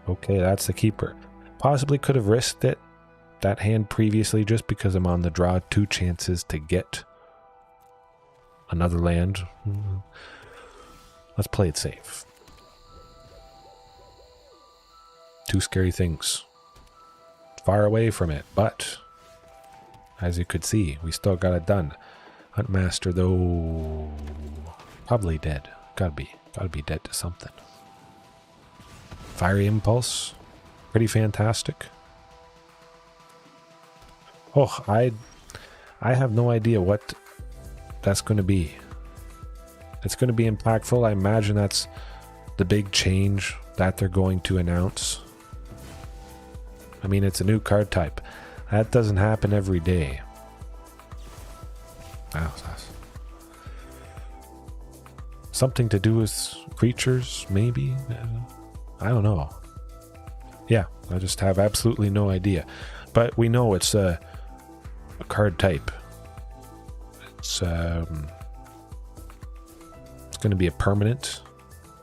Okay, that's the keeper. Possibly could have risked it, that hand previously, just because I'm on the draw. 2 chances to get another land. Let's play it safe. 2 scary things. Far away from it, but as you could see, we still got it done. Huntmaster, though, probably dead. Gotta be dead to something. Fiery Impulse, pretty fantastic. Oh, I have no idea what that's going to be. It's going to be impactful. I imagine that's the big change that they're going to announce. I mean, it's a new card type. That doesn't happen every day. Wow. Something to do with creatures, maybe? I don't know. Yeah, I just have absolutely no idea. But we know it's a card type. It's going to be a permanent.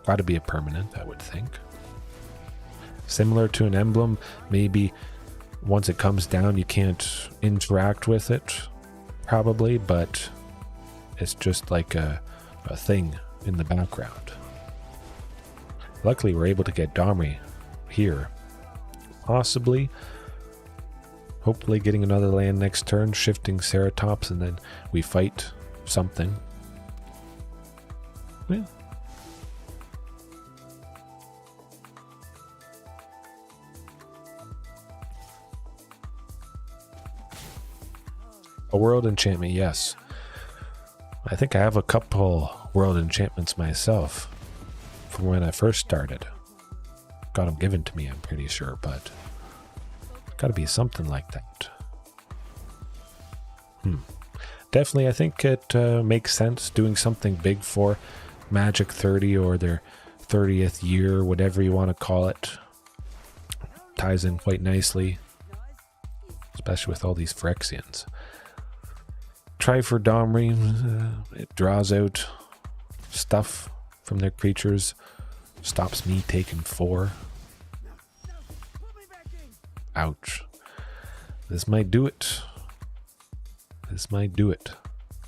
Got to be a permanent, I would think. Similar to an emblem, maybe once it comes down you can't interact with it, probably, but it's just like a thing in the background. Luckily we're able to get Domri here. Possibly, hopefully getting another land next turn, Shifting Ceratops, and then we fight something. Yeah. A world enchantment, yes. I think I have a couple world enchantments myself from when I first started. Got them given to me, I'm pretty sure, but gotta be something like that. Definitely, I think it makes sense doing something big for Magic 30 or their 30th year, whatever you want to call it. Ties in quite nicely, especially with all these Phyrexians. Try for Domri, it draws out stuff from their creatures, stops me taking 4. Ouch. This might do it.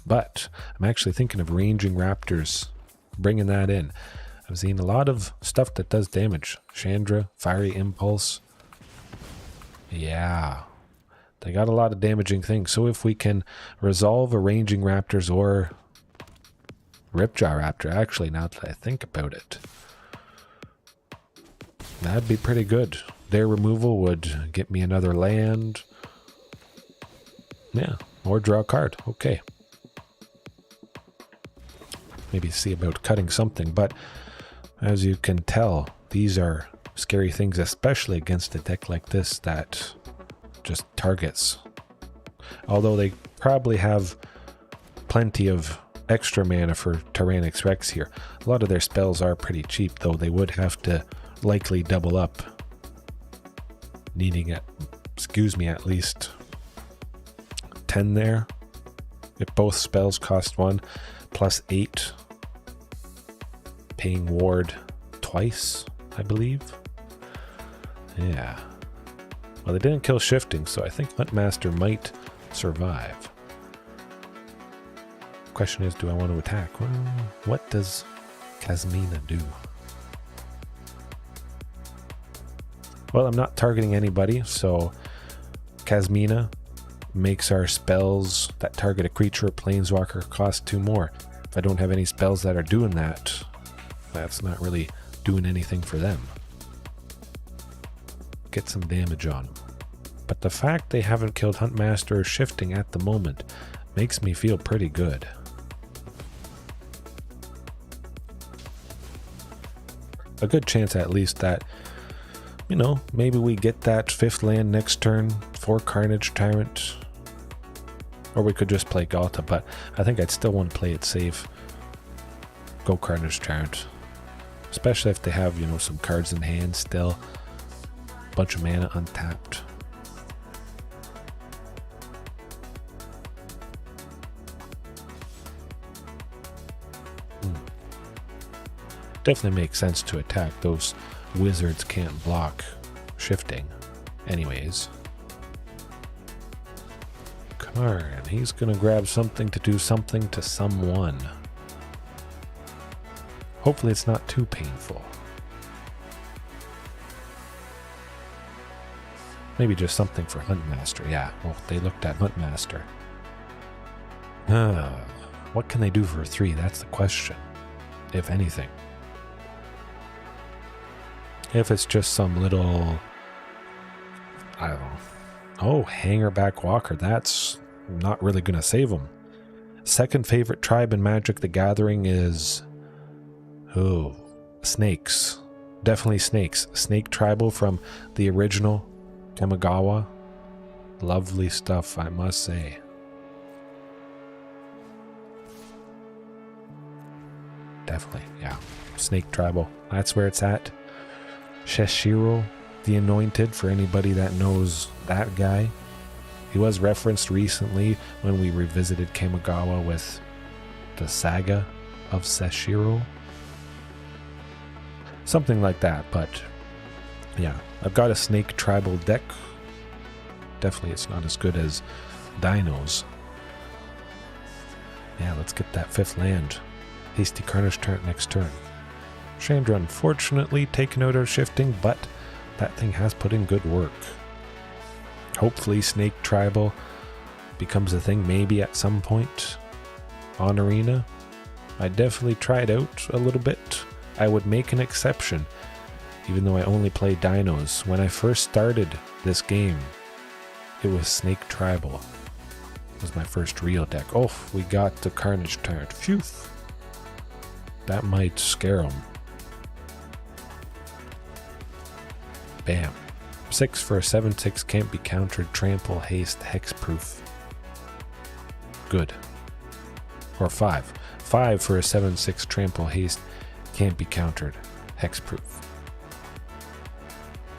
But I'm actually thinking of Ranging Raptors, bringing that in. I've seen a lot of stuff that does damage. Chandra, Fiery Impulse. Yeah. They got a lot of damaging things. So if we can resolve a Ranging Raptors or Ripjaw Raptor, actually, now that I think about it, that'd be pretty good. Their removal would get me another land. Yeah, or draw a card. Okay. Maybe see about cutting something, but as you can tell, these are scary things, especially against a deck like this that just targets. Although they probably have plenty of extra mana for Tyrranax Rex here. A lot of their spells are pretty cheap, though they would have to likely double up, needing at least 10 there. If both spells cost 1, plus 8. Paying ward twice, I believe. Yeah. Well, they didn't kill Shifting, so I think Huntmaster might survive. Question is, do I want to attack? Well, what does Kasmina do? Well, I'm not targeting anybody, so Kasmina makes our spells that target a creature or planeswalker cost 2 more. If I don't have any spells that are doing that, that's not really doing anything for them. Get some damage on them. But the fact they haven't killed Huntmaster or Shifting at the moment makes me feel pretty good. A good chance at least that, you know, maybe we get that 5th land next turn for Carnage Tyrant. Or we could just play Ghalta, but I think I'd still want to play it safe. Go Carnage Tyrant. Especially if they have, you know, some cards in hand still. Bunch of mana untapped. Definitely makes sense to attack. Those wizards can't block Shifting. Anyways. Karn, he's gonna grab something to do something to someone. Hopefully it's not too painful. Maybe just something for Huntmaster. Yeah, well, they looked at Huntmaster. What can they do for 3? That's the question. If anything. If it's just some little... I don't know. Oh, Hangerback Walker. That's not really going to save him. Second favorite tribe in Magic the Gathering is... Oh, snakes. Definitely snakes. Snake tribal from the original Kamigawa. Lovely stuff, I must say. Definitely, yeah. Snake tribal. That's where it's at. Sheshiro, the Anointed, for anybody that knows that guy. He was referenced recently when we revisited Kamigawa with the saga of Sheshiro. Something like that, but yeah. I've got a snake tribal deck. Definitely it's not as good as Dino's. Yeah, let's get that 5th land. Hasty Carnage Tyrant next turn. Chandra unfortunately taken out our Shifting, but that thing has put in good work. Hopefully Snake Tribal becomes a thing maybe at some point on Arena. I definitely tried out a little bit. I would make an exception, even though I only play Dinos. When I first started this game, it was Snake Tribal. It was my first real deck. Oh, we got the Carnage Tyrant. Phew. That might scare him. Bam. 6 for a 7/6 can't be countered. Trample, haste, hexproof. Good. Or 5. 5 for a 7/6 trample, haste, can't be countered. Hexproof.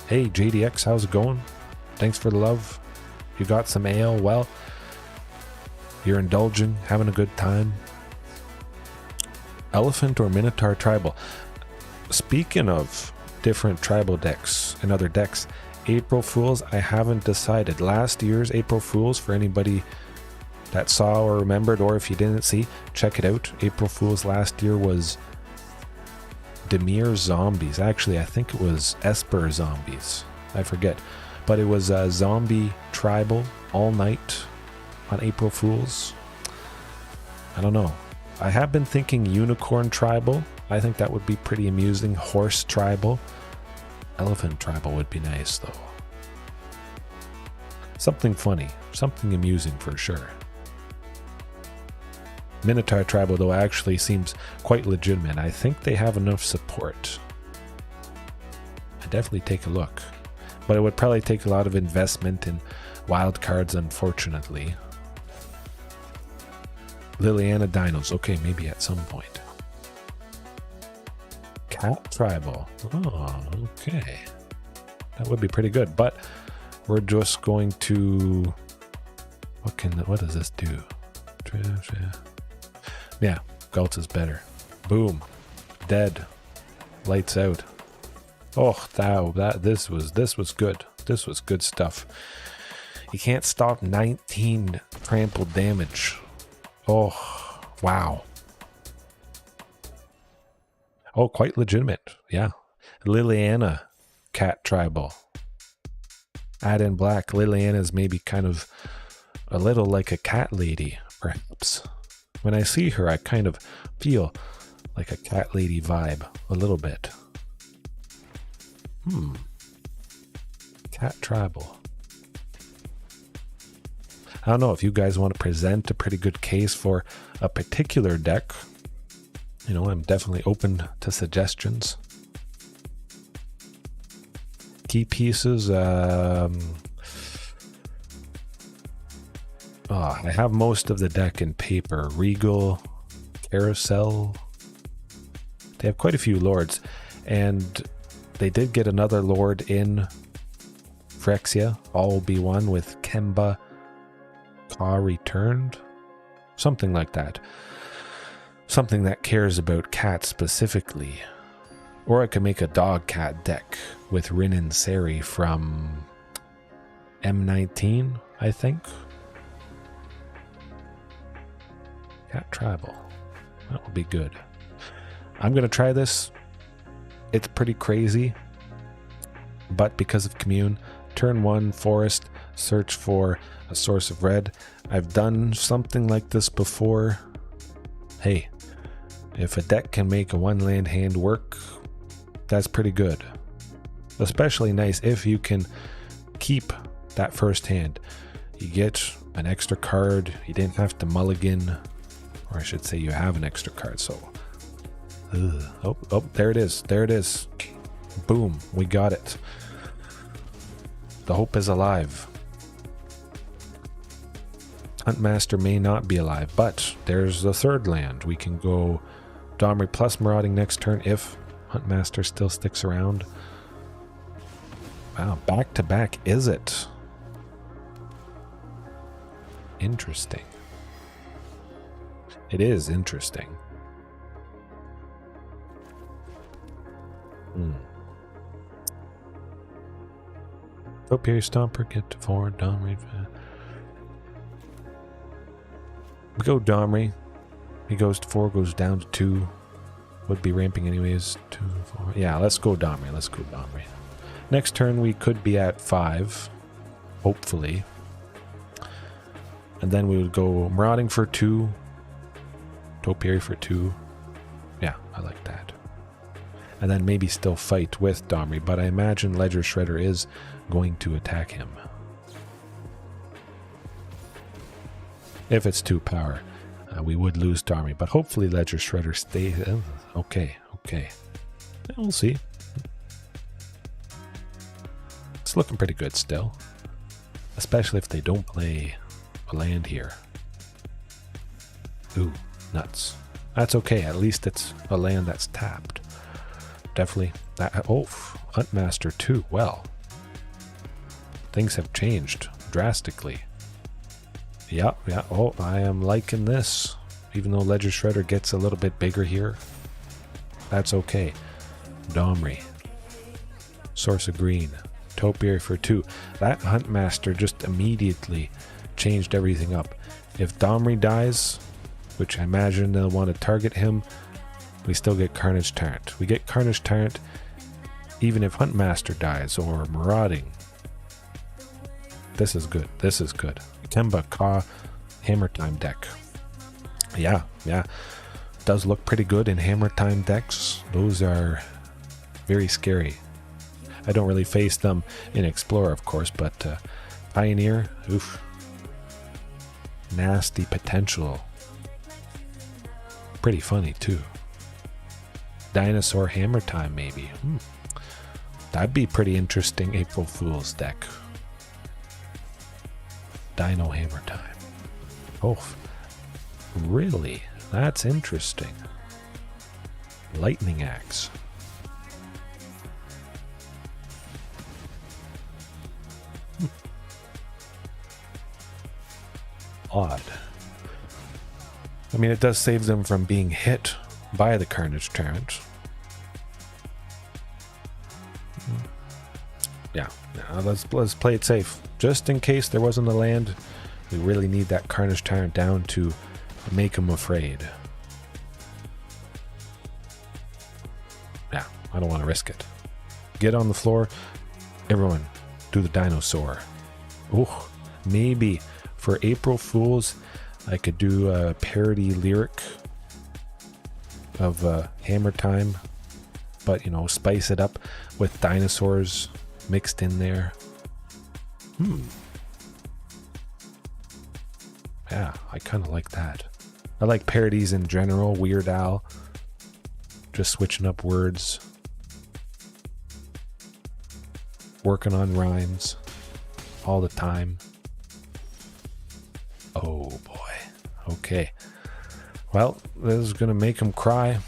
Hey JDX, how's it going? Thanks for the love. You got some ale? Well, you're indulging, having a good time. Elephant or Minotaur tribal. Speaking of different tribal decks and other decks, April Fools, I haven't decided. Last year's April Fools, for anybody that saw or remembered, or if you didn't see, check it out. April Fools last year was Demir Zombies. Actually, I think it was Esper Zombies. I forget. But it was a zombie tribal all night on April Fools. I don't know. I have been thinking Unicorn Tribal. I think that would be pretty amusing. Horse Tribal. Elephant Tribal would be nice, though. Something funny. Something amusing for sure. Minotaur Tribal, though, actually seems quite legitimate. I think they have enough support. I'd definitely take a look. But it would probably take a lot of investment in wild cards, unfortunately. Liliana Dinos. Okay, maybe at some point. Cat Tribal. Oh, okay. That would be pretty good. But we're just going to What does this do? Yeah, Ghalta's better. Boom. Dead. Lights out. Oh, this was good. This was good stuff. You can't stop 19 trampled damage. Oh, wow. Oh, quite legitimate. Yeah. Liliana, cat tribal. Add in black. Liliana's maybe kind of a little like a cat lady, perhaps. When I see her, I kind of feel like a cat lady vibe a little bit. Cat tribal. I don't know if you guys want to present a pretty good case for a particular deck. You know, I'm definitely open to suggestions. Key pieces. I have most of the deck in paper. Regal, Carousel. They have quite a few lords. And they did get another lord in Phyrexia. All will be one with Kemba Ka returned. Something like that. Something that cares about cats specifically. Or I could make a dog cat deck with Rin and Seri from M19, I think. Cat tribal. That would be good. I'm going to try this. It's pretty crazy. But because of Commune, turn 1 forest, search for a source of red. I've done something like this before. Hey, if a deck can make a 1 land hand work, that's pretty good. Especially nice if you can keep that first hand. You get an extra card. You didn't have to mulligan. Or I should say you have an extra card. So, oh, there it is. There it is. Boom, we got it. The hope is alive. Huntmaster may not be alive, but there's the third land. We can go Domri plus Marauding next turn if Huntmaster still sticks around. Wow, back to back, is it? Interesting. It is interesting. Topiary Stomper, get to 4, Domri. We go Domri. He goes to 4, goes down to 2. Would be ramping anyways. 2, 4. Yeah, let's go Domri. Let's go Domri. Next turn we could be at 5. Hopefully. And then we would go Marauding for 2. Topiary for 2. Yeah, I like that. And then maybe still fight with Domri, but I imagine Ledger Shredder is going to attack him. If it's 2 power, we would lose Domri, but hopefully Ledger Shredder stays. Okay. We'll see. It's looking pretty good still. Especially if they don't play a land here. Ooh, nuts. That's okay, at least it's a land that's tapped. Definitely. Huntmaster too. Well, things have changed drastically. Yeah. Oh, I am liking this. Even though Ledger Shredder gets a little bit bigger here, that's okay. Domri. Source of Green. Topiary for 2. That Huntmaster just immediately changed everything up. If Domri dies, which I imagine they'll want to target him, we still get Carnage Tyrant. We get Carnage Tyrant even if Huntmaster dies or Marauding. This is good. This is good. Kemba Ka Hammer Time deck. Yeah. Does look pretty good in Hammer Time decks. Those are very scary. I don't really face them in Explorer, of course, but Pioneer, oof. Nasty potential. Pretty funny, too. Dinosaur Hammer Time, maybe. That'd be pretty interesting April Fool's deck. Dino Hammer Time. Oh, really? That's interesting. Lightning Axe. odd. I mean, it does save them from being hit by the Carnage Tyrant. Yeah, let's play it safe. Just in case there wasn't a land, we really need that Carnage Tyrant down to make him afraid. Yeah, I don't want to risk it. Get on the floor. Everyone, do the dinosaur. Oh, maybe for April Fools, I could do a parody lyric of Hammer Time, but, you know, spice it up with dinosaurs mixed in there. Yeah, I kind of like that. I like parodies in general. Weird Al, just switching up words, working on rhymes all the time. Oh boy. Okay. Well, this is gonna make him cry.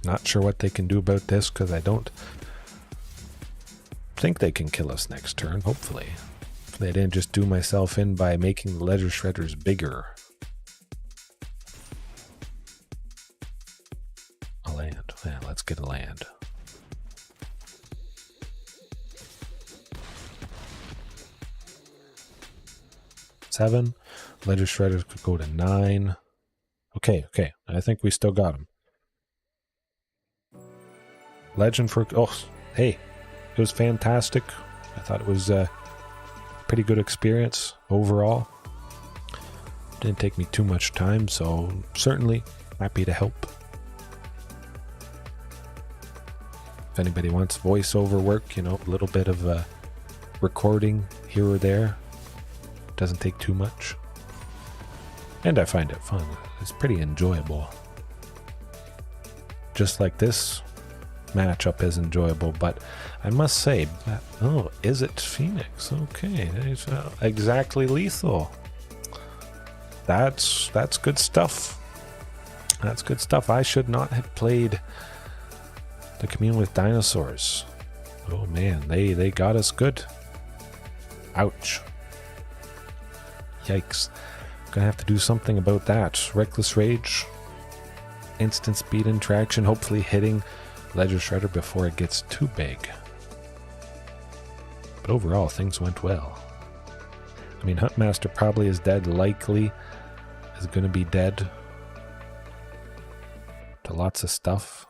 Not sure what they can do about this, because I don't think they can kill us next turn, hopefully. If they didn't just do myself in by making the ledger shredders bigger. A land. Yeah, let's get a land. Seven. Ledger shredders could go to 9. Okay. I think we still got him. Legend for... Oh, hey. It was fantastic. I thought it was a pretty good experience overall. Didn't take me too much time, so certainly happy to help. If anybody wants voiceover work, you know, a little bit of recording here or there. Doesn't take too much. And I find it fun. It's pretty enjoyable. Just like this matchup is enjoyable, but I must say, oh, Izzet Phoenix. Okay, exactly lethal. That's good stuff. That's good stuff. I should not have played the Commune with Dinosaurs. Oh man, they got us good. Ouch. Yikes. Gonna have to do something about that. Reckless Rage, instant speed interaction, hopefully hitting Ledger Shredder before it gets too big. But overall, things went well. I mean, Huntmaster probably is dead, likely is going to be dead to lots of stuff.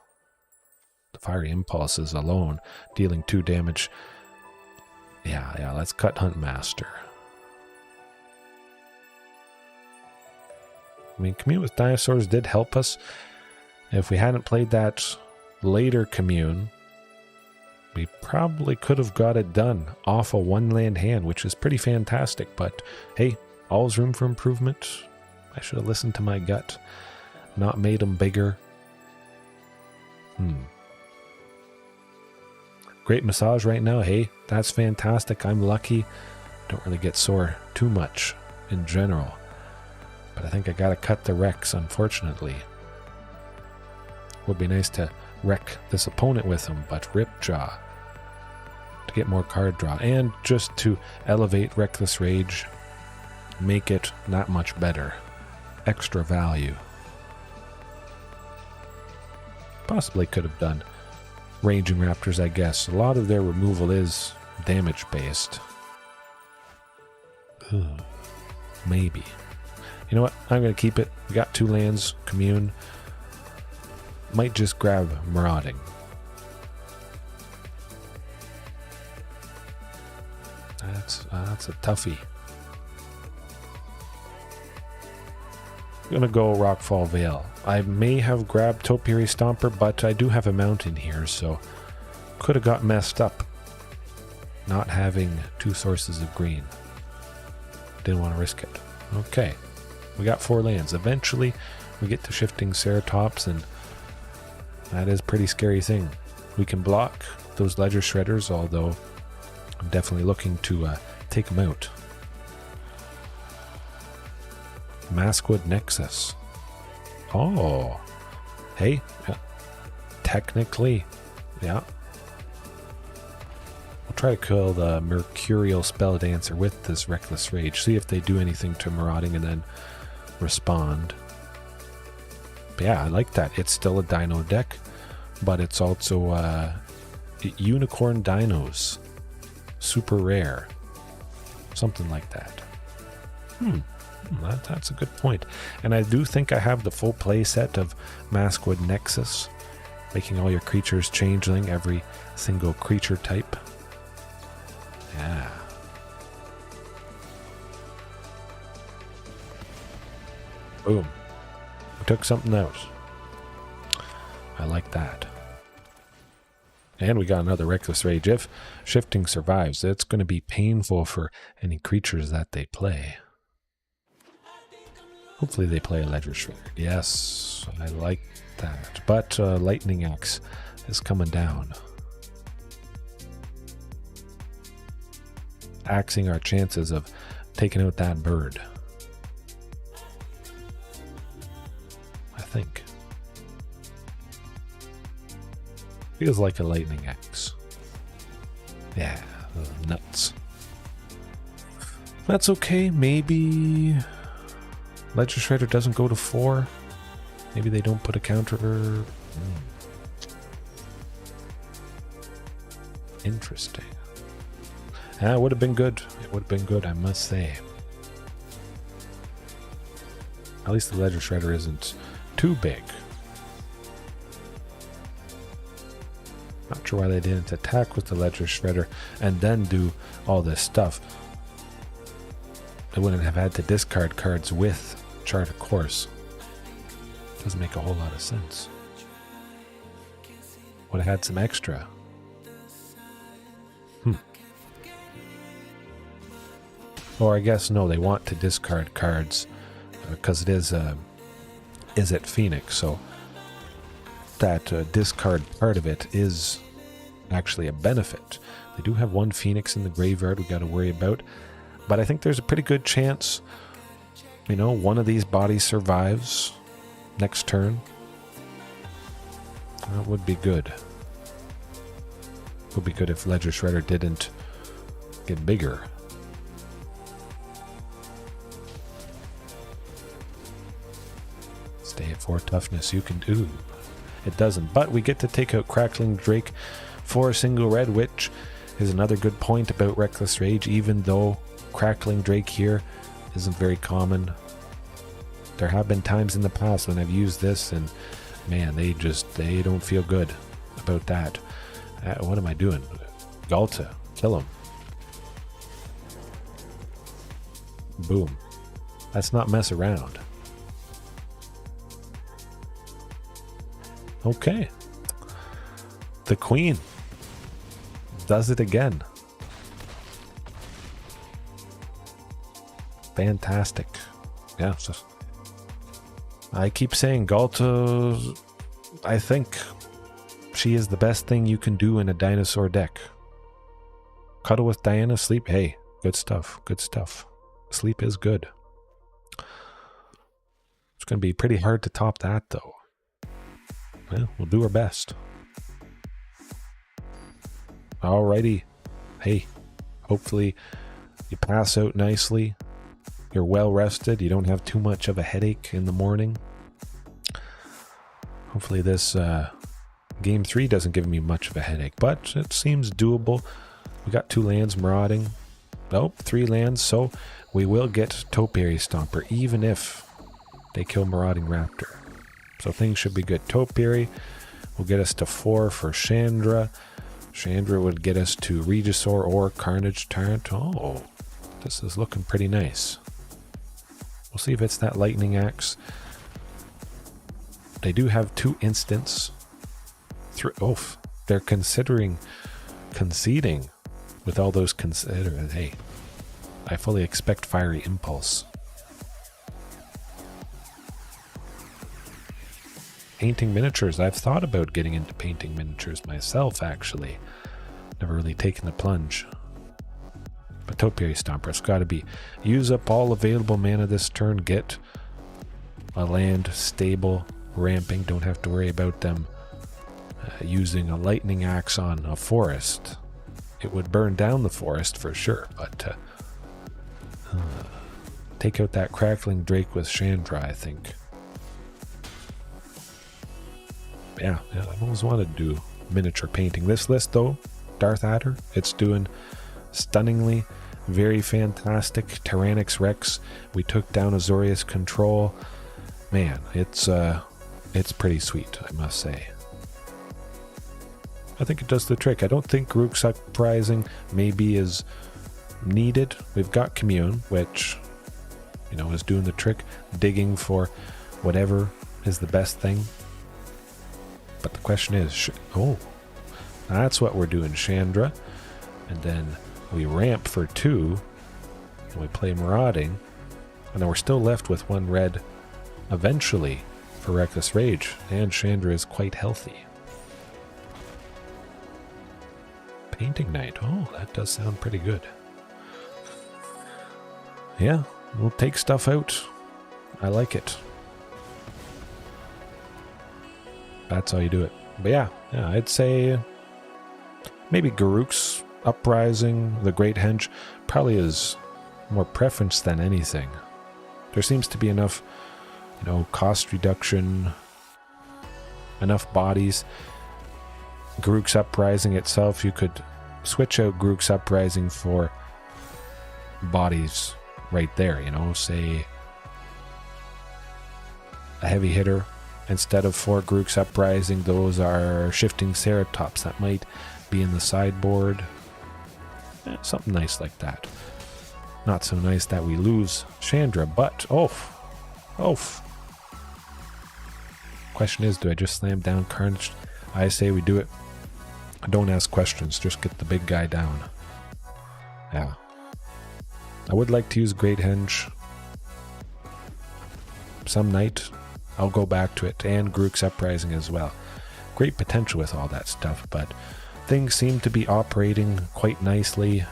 The Fiery Impulses alone dealing 2 damage. Yeah, let's cut Huntmaster. I mean, Commune with Dinosaurs did help us. If we hadn't played that later Commune, we probably could have got it done off a 1-land hand, which is pretty fantastic. But hey, all's room for improvement. I should have listened to my gut, not made them bigger. Great massage right now. Hey, that's fantastic. I'm lucky. Don't really get sore too much in general. But I think I gotta cut the Rex, unfortunately. Would be nice to wreck this opponent with him, but Ripjaw to get more card draw and just to elevate Reckless Rage, make it that much better. Extra value. Possibly could have done Raging Raptors, I guess. A lot of their removal is damage based. Maybe. You know what? I'm going to keep it. We got 2 lands. Commune. Might just grab Marauding. That's a toughie. I'm going to go Rockfall Vale. I may have grabbed Topiary Stomper, but I do have a mountain here, so could have got messed up not having 2 sources of green. Didn't want to risk it. Okay. We got 4 lands. Eventually, we get to Shifting Ceratops, and that is a pretty scary thing. We can block those Ledger Shredders, although I'm definitely looking to take them out. Maskwood Nexus. Oh. Hey. Yeah. Technically. Yeah. We'll try to kill the Mercurial Spell Dancer with this Reckless Rage. See if they do anything to Marauding and then respond. But yeah, I like that. It's still a Dino deck, but it's also Unicorn Dinos. Super rare. Something like that. That's a good point. And I do think I have the full play set of Maskwood Nexus, making all your creatures changeling, every single creature type. Yeah. Boom. We took something out. I like that. And we got another Reckless Rage. If Shifting survives, it's going to be painful for any creatures that they play. Hopefully they play a Ledger Shredder. Yes, I like that. But Lightning Axe is coming down. Axing our chances of taking out that bird. I think. Feels like a Lightning Axe. Yeah, nuts. That's okay. Maybe Ledger Shredder doesn't go to 4. Maybe they don't put a counter. Interesting. It would have been good. It would have been good, I must say. At least the Ledger Shredder isn't too big. Not sure why they didn't attack with the Ledger Shredder and then do all this stuff. They wouldn't have had to discard cards with Chart of Course. Doesn't make a whole lot of sense. Would have had some extra. Or I guess no, they want to discard cards because it is Izzet Phoenix, so that discard part of it is actually a benefit. They do have one Phoenix in the graveyard we got to worry about, but I think there's a pretty good chance, you know, one of these bodies survives next turn. That would be good. Would be good if Ledger Shredder didn't get bigger. Stay at 4 toughness, you can do. It doesn't, but we get to take out Crackling Drake for a single red, which is another good point about Reckless Rage, even though Crackling Drake here isn't very common. There have been times in the past when I've used this and man, they don't feel good about that. What am I doing? Ghalta, kill him. Boom. Let's not mess around. Okay. The Queen does it again. Fantastic. Yeah. So I keep saying Ghalta, I think she is the best thing you can do in a dinosaur deck. Cuddle with Diana, sleep. Hey, good stuff. Good stuff. Sleep is good. It's going to be pretty hard to top that, though. Well, we'll do our best. Alrighty. Hey, hopefully you pass out nicely. You're well rested. You don't have too much of a headache in the morning. Hopefully this game 3 doesn't give me much of a headache, but it seems doable. We got 2 lands marauding. Nope, 3 lands, so we will get Topiary Stomper, even if they kill Marauding Raptor. So things should be good. Topiary will get us to 4 for Chandra. Chandra would get us to Regisaur or Carnage Tyrant. Oh, this is looking pretty nice. We'll see if it's that Lightning Axe. They do have 2 instants. They're considering conceding with all those Hey, I fully expect Fiery Impulse. Painting miniatures. I've thought about getting into painting miniatures myself, actually. Never really taken the plunge. But Topiary Stomper, it's got to be. Use up all available mana this turn. Get a land stable, ramping. Don't have to worry about them using a Lightning Axe on a forest. it would burn down the forest for sure, but take out that crackling drake with Chandra, I think. Yeah, I've always wanted to do miniature painting. This list though, Darth Adder, it's doing stunningly, very fantastic. Tyrranax Rex, we took down Azorius Control. Man, it's pretty sweet, I must say. I think it does the trick. I don't think Gruul Uprising maybe is needed. We've got Commune, which, you know, is doing the trick, digging for whatever is the best thing. But the question is, oh, that's what we're doing, Chandra. And then we ramp for 2, and we play Marauding, and then we're still left with 1 red eventually for Reckless Rage, and Chandra is quite healthy. Painting Night, oh, that does sound pretty good. Yeah, we'll take stuff out. I like it. That's how you do it. But yeah, I'd say maybe Gruul Uprising, the Great Henge, probably is more preference than anything. There seems to be enough, you know, cost reduction, enough bodies. Gruul Uprising itself, you could switch out Gruul Uprising for bodies right there, you know, say a heavy hitter. Instead of 4 Gruul Uprising, those are Shifting Ceratops that might be in the sideboard. Something nice like that. Not so nice that we lose Chandra, but question is, do I just slam down Carnage? I say we do it. Don't ask questions, just get the big guy down. Yeah. I would like to use Great Henge some night. I'll go back to it, and Gruul Uprising as well. Great potential with all that stuff, but things seem to be operating quite nicely.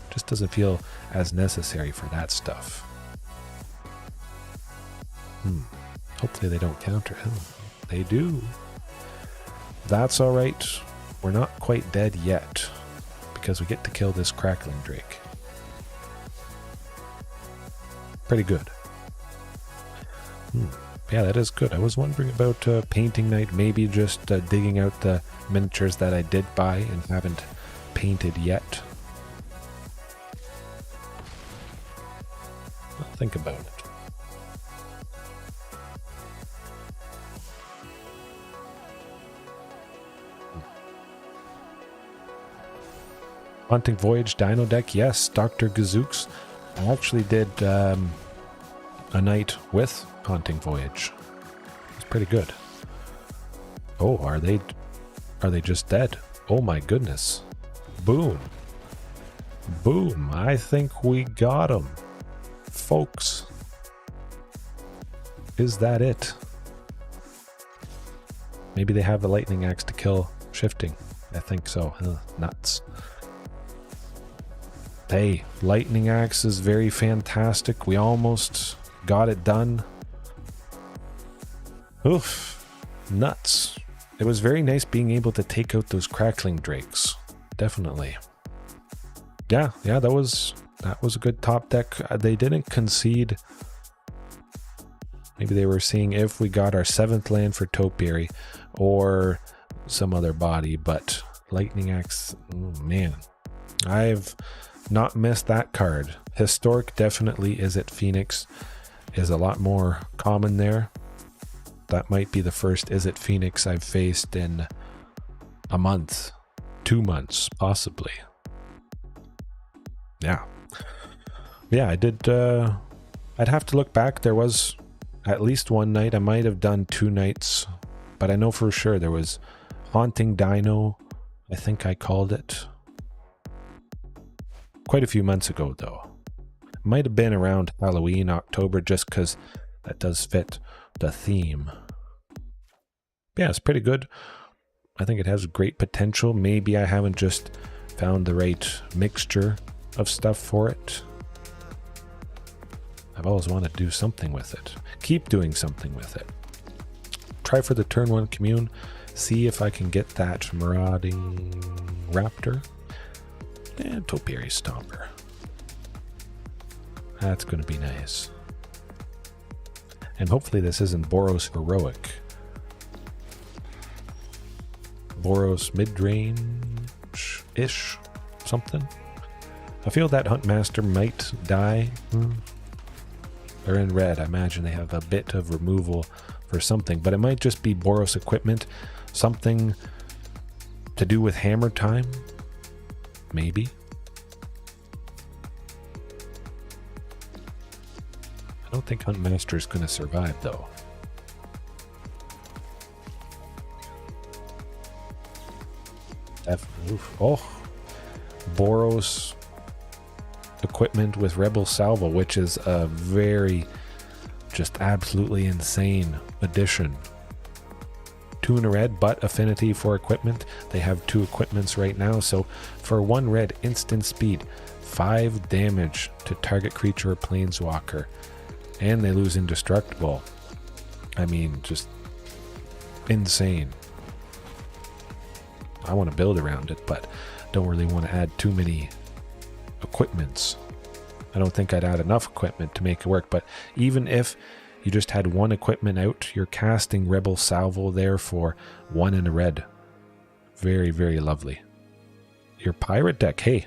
Just doesn't feel as necessary for that stuff. Hopefully they don't counter him. They do. That's alright. We're not quite dead yet, because we get to kill this crackling drake. Pretty good. Yeah, that is good. I was wondering about painting night, maybe just digging out the miniatures that I did buy and haven't painted yet. I'll think about it. Haunting Voyage Dino deck, yes. Dr. Gazooks. I actually did a night with Haunting Voyage. It's pretty good. Oh, are they just dead? Oh my goodness. Boom. Boom. I think we got him. Folks. Is that it? Maybe they have a lightning axe to kill Shifting. I think so. Nuts. Hey, lightning axe is very fantastic. We almost got it done. Oof. Nuts. It was very nice being able to take out those crackling drakes. Definitely. Yeah, that was a good top deck. They didn't concede. Maybe they were seeing if we got our 7th land for Topiary or some other body, but lightning axe, man. I've not missed that card. Historic definitely Izzet Phoenix is a lot more common there. That might be the first Izzet Phoenix I've faced in a month, 2 months, possibly. Yeah, I did. I'd have to look back. There was at least one night. I might have done 2 nights, but I know for sure there was Haunting Dino, I think I called it. Quite a few months ago, though. Might have been around Halloween, October, just because that does fit the theme. Yeah, it's pretty good. I think it has great potential. Maybe I haven't just found the right mixture of stuff for it. I've always wanted to do something with it. Keep doing something with it. Try for the turn 1 commune. See if I can get that Marauding Raptor. And Topiary Stomper. That's going to be nice. And hopefully this isn't Boros Heroic. Boros Midrange-ish something. I feel that Huntmaster might die. They're in red. I imagine they have a bit of removal for something, but it might just be Boros equipment. Something to do with hammer time? Maybe. I don't think Huntmaster is going to survive, though. Oh, Boros equipment with Rebel Salvo, which is a very, just absolutely insane addition. 2 in a red, but affinity for equipment. They have 2 equipments right now, so for 1 red, instant speed, 5 damage to target creature or planeswalker, and they lose indestructible. I mean, just insane. I want to build around it, but don't really want to add too many equipments. I don't think I'd add enough equipment to make it work, but even if you just had 1 equipment out, you're casting Rebel Salvo there for 1 in a red. Very, very lovely. Your pirate deck, hey,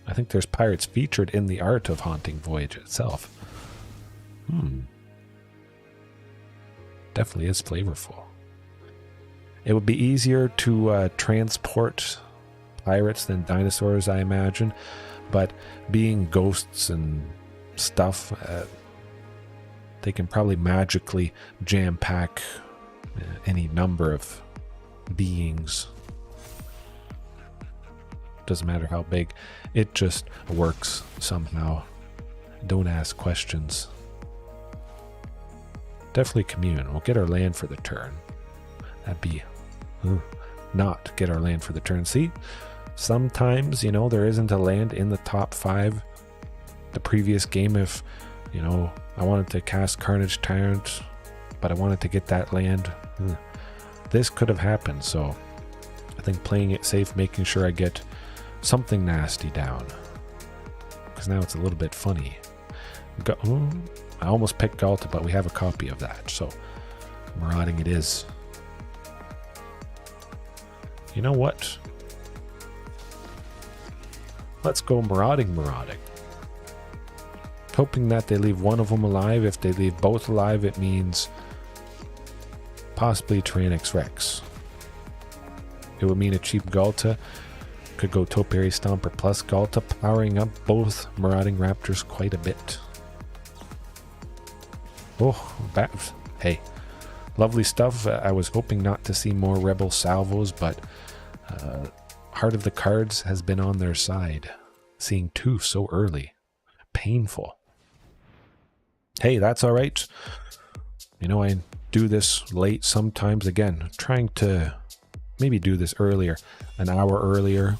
I think there's pirates featured in the art of Haunting Voyage itself. Definitely is flavorful. It would be easier to transport pirates than dinosaurs, I imagine, but being ghosts and stuff, they can probably magically jam-pack any number of beings. Doesn't matter how big, it just works somehow. Don't ask questions. Definitely commune. We'll get our land for the turn. That'd be not get our land for the turn. See, sometimes, you know, there isn't a land in the top 5. The previous game, if, you know, I wanted to cast Carnage Tyrant, but I wanted to get that land, this could have happened. So I think playing it safe, making sure I get something nasty down, because now it's a little bit funny. I almost picked Ghalta, but we have a copy of that, so marauding it is. You know what? Let's go marauding. Hoping that they leave one of them alive. If they leave both alive, it means possibly Tyrranax Rex. It would mean a cheap Ghalta. Could go Topiary Stomper plus Ghalta, powering up both Marauding Raptors quite a bit. Oh, hey. Lovely stuff. I was hoping not to see more Rebel Salvos, but Heart of the Cards has been on their side. Seeing 2 so early. Painful. Hey, that's alright. You know, I do this late sometimes. Again, trying to maybe do this earlier. An hour earlier,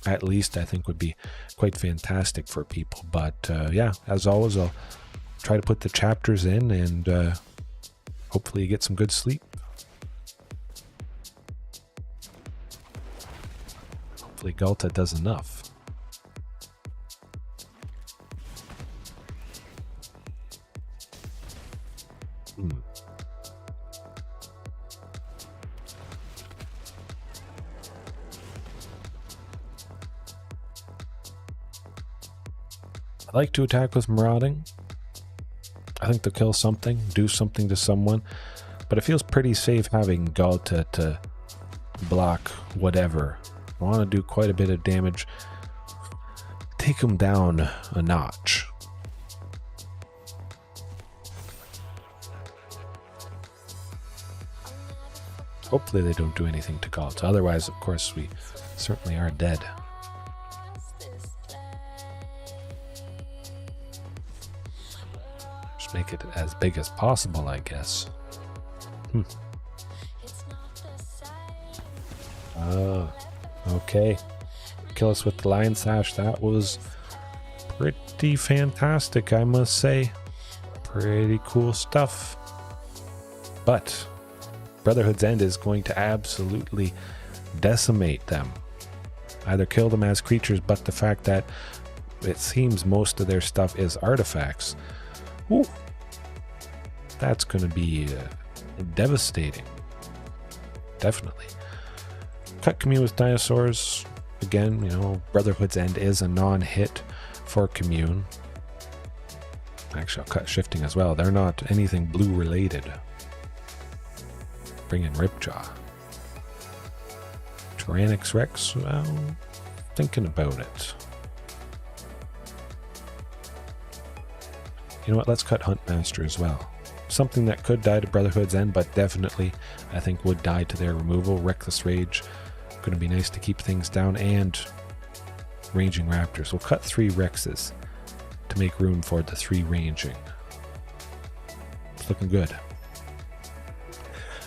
at least, I think would be quite fantastic for people. But yeah, as always, I'll try to put the chapters in and hopefully you get some good sleep. Hopefully Ghalta does enough. I like to attack with marauding. I think they'll kill something, do something to someone, but it feels pretty safe having Ghalta to block whatever. I want to do quite a bit of damage, take them down a notch. Hopefully they don't do anything to Ghalta, otherwise of course we certainly are dead. Make it as big as possible, I guess. Okay. Kill us with the Lion Sash. That was pretty fantastic, I must say. Pretty cool stuff. But Brotherhood's End is going to absolutely decimate them. either kill them as creatures, but the fact that it seems most of their stuff is artifacts. Ooh, that's going to be devastating. Definitely. Cut commune with dinosaurs. Again, you know, Brotherhood's End is a non-hit for commune. Actually, I'll cut shifting as well. They're not anything blue related. Bring in Ripjaw. Tyrranax Rex, well, thinking about it. You know what, let's cut Huntmaster as well. Something that could die to Brotherhood's End, but definitely, I think, would die to their removal. Reckless Rage, going to be nice to keep things down, and Ranging Raptors. We'll cut 3 Rexes to make room for the 3 ranging. It's looking good.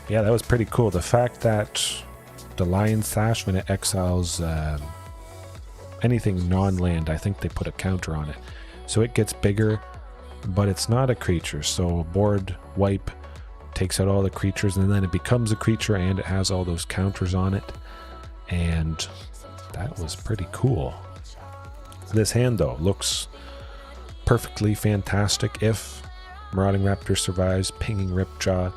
Yeah, that was pretty cool. The fact that the Lion Sash, when it exiles anything non-land, I think they put a counter on it. So it gets bigger, but it's not a creature. So board wipe takes out all the creatures, and then it becomes a creature, and it has all those counters on it. And that was pretty cool. This hand, though, looks perfectly fantastic. If Marauding Raptor survives, pinging Ripjaw,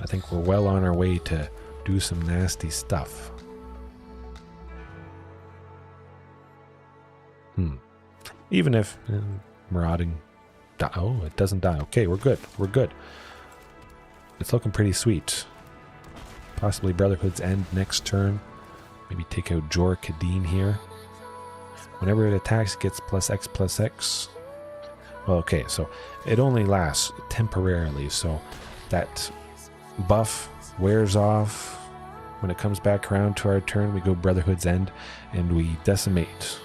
I think we're well on our way to do some nasty stuff. Even if Marauding... Oh, it doesn't die. Okay, we're good. We're good. It's looking pretty sweet. Possibly Brotherhood's End next turn. Maybe take out Jor Kadeen here. Whenever it attacks, it gets +X/+X. Well, okay, so it only lasts temporarily, so that buff wears off. When it comes back around to our turn, we go Brotherhood's End, and we decimate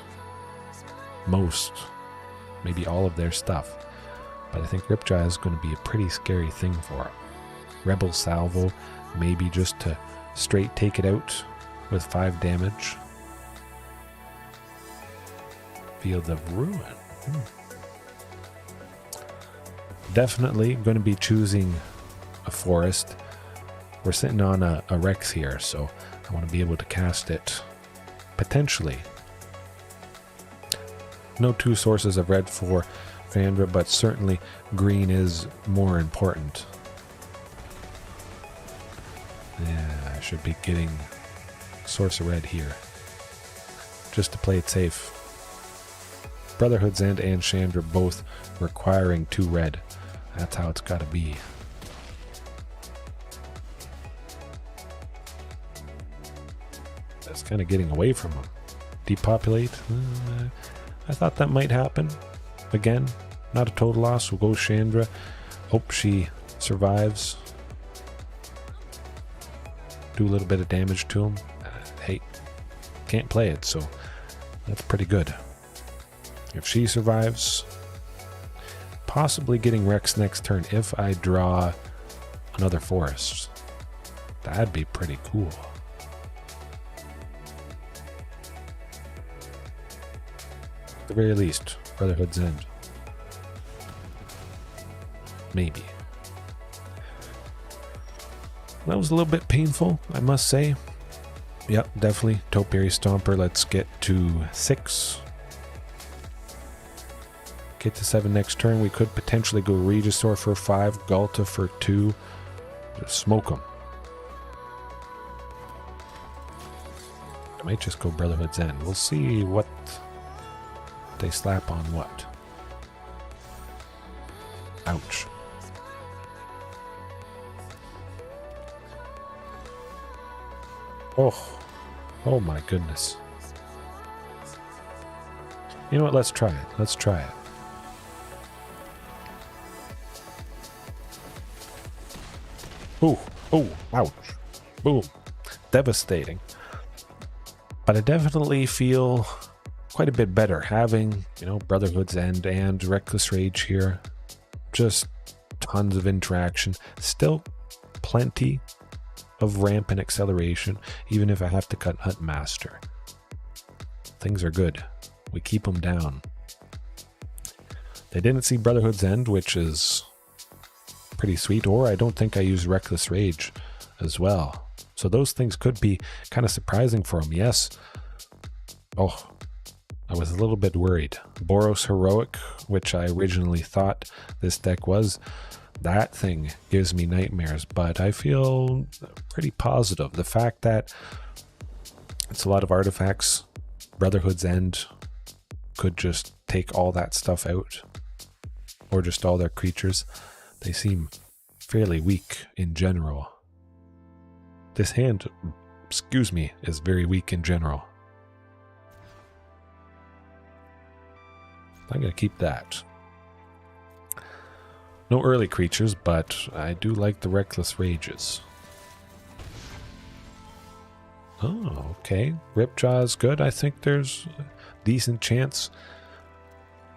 most, maybe all of their stuff. But I think Ripjaw is going to be a pretty scary thing for him. Rebel Salvo, maybe just to straight take it out with 5 damage. Field of Ruin. Definitely going to be choosing a forest. We're sitting on a Rex here, so I want to be able to cast it potentially. No 2 sources of red for Fandra, but certainly green is more important. Yeah, I should be getting source of red here, just to play it safe. Brotherhood's End and Chandra both requiring 2 red. That's how it's got to be. That's kind of getting away from him. Depopulate. I thought that might happen. Again, not a total loss. We'll go Chandra. Hope she survives. Do a little bit of damage to him. Hey, can't play it, so that's pretty good. If she survives, possibly getting Rex next turn if I draw another forest. That'd be pretty cool. At the very least, Brotherhood's End. Maybe. That was a little bit painful, I must say. Yep, definitely. Topiary Stomper. Let's get to 6. Get to 7 next turn. We could potentially go Regisaur for 5, Ghalta for 2. Just smoke them. I might just go Brotherhood's End. We'll see what they slap on what. Ouch. Oh my goodness. You know what? Let's try it. Let's try it. Oh, ouch. Boom. Devastating. But I definitely feel quite a bit better having, Brotherhood's End and Reckless Rage here. Just tons of interaction. Still plenty of ramp and acceleration, even if I have to cut Huntmaster. Things are good. We keep them down. They didn't see Brotherhood's End, which is pretty sweet, or I don't think I use Reckless Rage as well. So those things could be kind of surprising for him. Yes, Oh, I was a little bit worried. Boros Heroic, which I originally thought this deck was, that thing gives me nightmares, but I feel pretty positive. The fact that it's a lot of artifacts, Brotherhood's End could just take all that stuff out, or just all their creatures. They seem fairly weak in general. This hand, excuse me, is very weak in general. I'm going to keep that. No early creatures, but I do like the Reckless Rages. Oh, okay. Ripjaw is good. I think there's a decent chance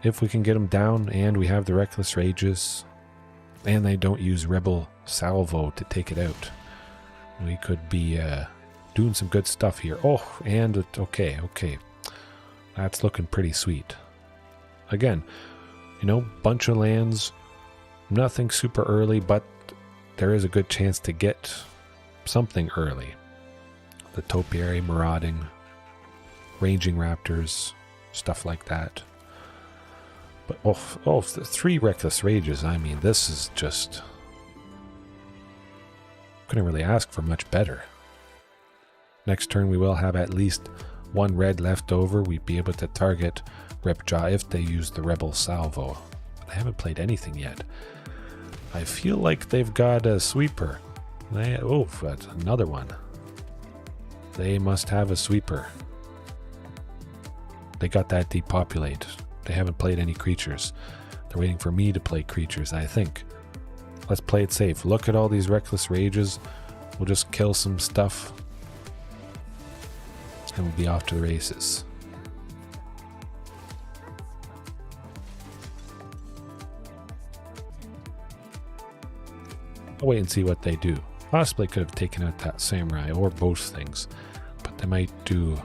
if we can get them down and we have the Reckless Rages and they don't use Rebel Salvo to take it out. We could be doing some good stuff here. Oh, and okay. That's looking pretty sweet. Again, you know, bunch of lands, nothing super early, but there is a good chance to get something early. The Topiary, Marauding, Ranging Raptors, stuff like that. But the 3 Reckless Rages, I mean, this is just... couldn't really ask for much better. Next turn we will have at least 1 red left over. We'd be able to target Ripjaw if they use the Rebel Salvo. They haven't played anything yet. I feel like they've got a sweeper. That's another one. They must have a sweeper. They got that depopulate. They haven't played any creatures. They're waiting for me to play creatures, I think. Let's play it safe. Look at all these Reckless Rages. We'll just kill some stuff. And we'll be off to the races. I'll wait and see what they do. Possibly could have taken out that Samurai or both things. But they might do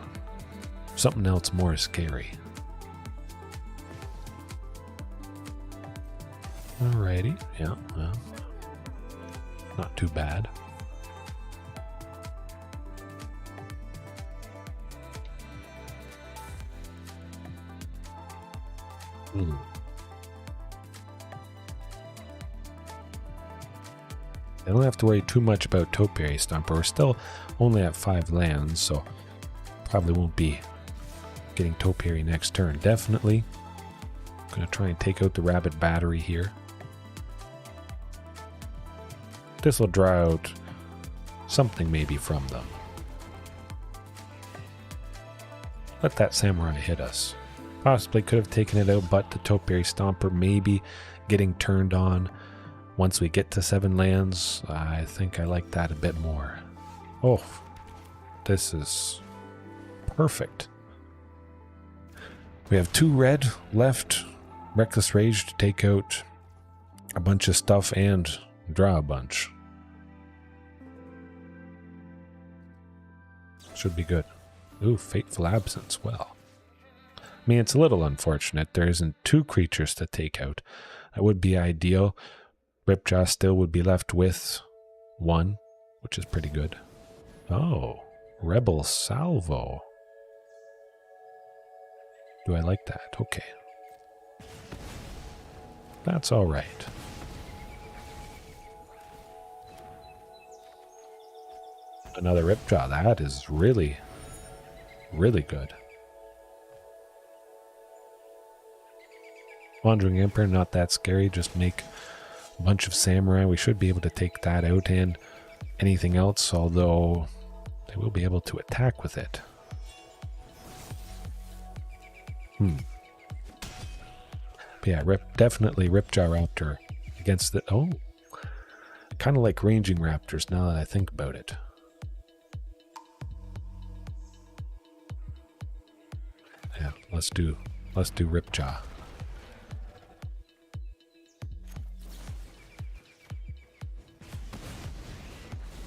something else more scary. Alrighty. Yeah, well, not too bad. I don't have to worry too much about Topiary Stomper. We're still only at 5 lands, so probably won't be getting Topiary next turn. Definitely gonna try and take out the Rabbit Battery here. This will draw out something maybe from them. Let that Samurai hit us. Possibly could have taken it out, but the Topiary Stomper maybe getting turned on once we get to 7 lands. I think I like that a bit more. Oh, this is perfect. We have 2 red left. Reckless Rage to take out a bunch of stuff and draw a bunch. Should be good. Ooh, Fateful Absence. Well, I mean, it's a little unfortunate there isn't 2 creatures to take out. That would be ideal. Ripjaw still would be left with 1, which is pretty good. Oh, Rebel Salvo. Do I like that? Okay. That's all right. Another Ripjaw. That is really, really good. Wandering Emperor, not that scary. Just make a bunch of Samurai. We should be able to take that out and anything else, although they will be able to attack with it. But yeah, definitely Ripjaw Raptor against the... Oh, kind of like Ranging Raptors now that I think about it. Yeah, let's do Ripjaw.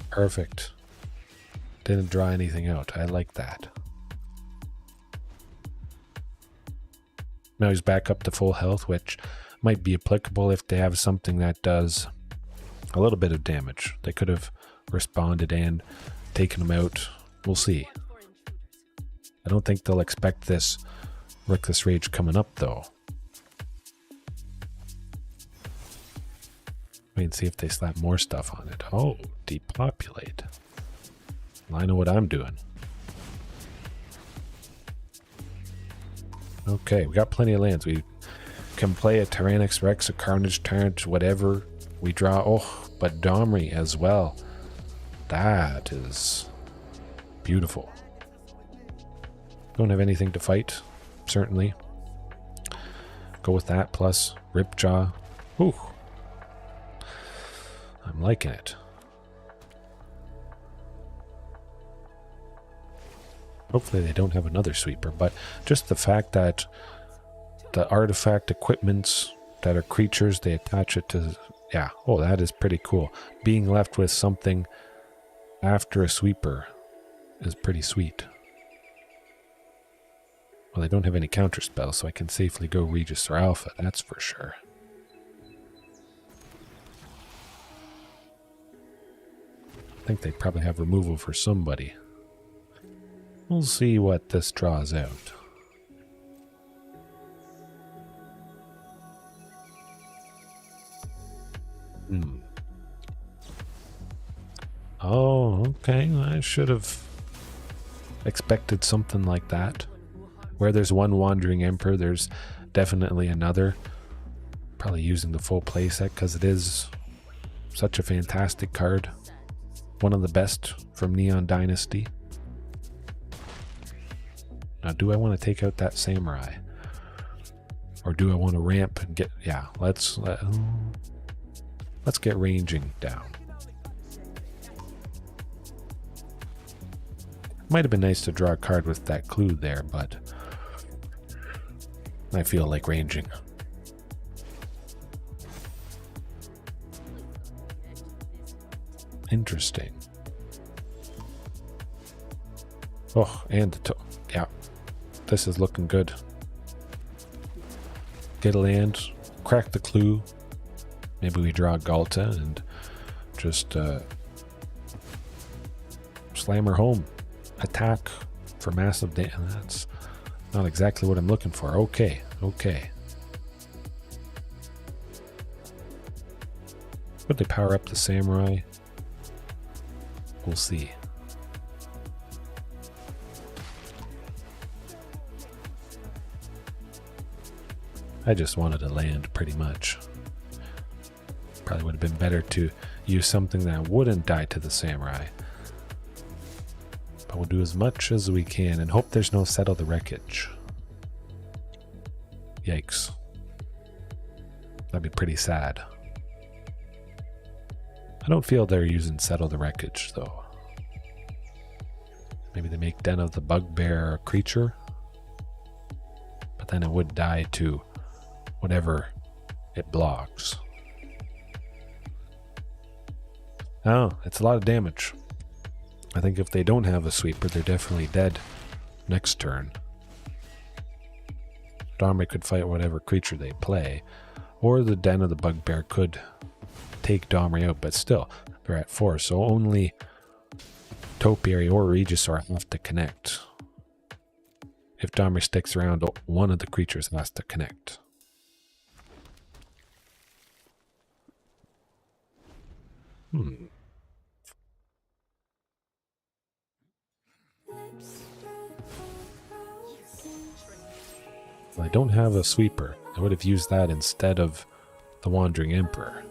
Perfect. Didn't draw anything out. I like that. Now he's back up to full health, which might be applicable if they have something that does a little bit of damage. They could have responded and taken him out. We'll see. I don't think they'll expect this Reckless Rage coming up, though. Wait and see if they slap more stuff on it. Oh, depopulate. Well, I know what I'm doing. Okay, we got plenty of lands. We can play a Tyrranax Rex, a Carnage Tyrant, whatever we draw. Oh, but Domri as well. That is beautiful. Don't have anything to fight, certainly. Go with that plus Ripjaw. Ooh. I'm liking it. Hopefully they don't have another sweeper, but just the fact that the artifact equipments that are creatures, they attach it to... Yeah, oh, that is pretty cool. Being left with something after a sweeper is pretty sweet. Well, I don't have any counter spells, so I can safely go Regis or Alpha, that's for sure. I think they probably have removal for somebody. We'll see what this draws out. Oh, okay. I should have expected something like that. Where there's one Wandering Emperor, there's definitely another. Probably using the full playset because it is such a fantastic card. One of the best from Neon Dynasty. Now, do I want to take out that Samurai? Or do I want to ramp and get... Yeah, let's get ranging down. Might have been nice to draw a card with that clue there, but I feel like ranging. Interesting. Oh, and yeah, this is looking good. Get a land, crack the clue. Maybe we draw Ghalta and just slam her home. Attack for massive damage. That's not exactly what I'm looking for. Okay, okay. Would they power up the Samurai? We'll see. I just wanted to land pretty much. Probably would have been better to use something that wouldn't die to the Samurai. But we'll do as much as we can and hope there's no Settle the Wreckage. Yikes. That'd be pretty sad. I don't feel they're using Settle the Wreckage, though. Maybe they make Den of the Bugbear a creature. But then it would die to whatever it blocks. Oh, it's a lot of damage. I think if they don't have a sweeper, they're definitely dead next turn. Domri could fight whatever creature they play, or the Den of the Bugbear could take Domri out, but still, they're at 4, so only Topiary or Regisaur have to connect. If Domri sticks around, one of the creatures has to connect. Well, I don't have a sweeper. I would have used that instead of the Wandering Emperor.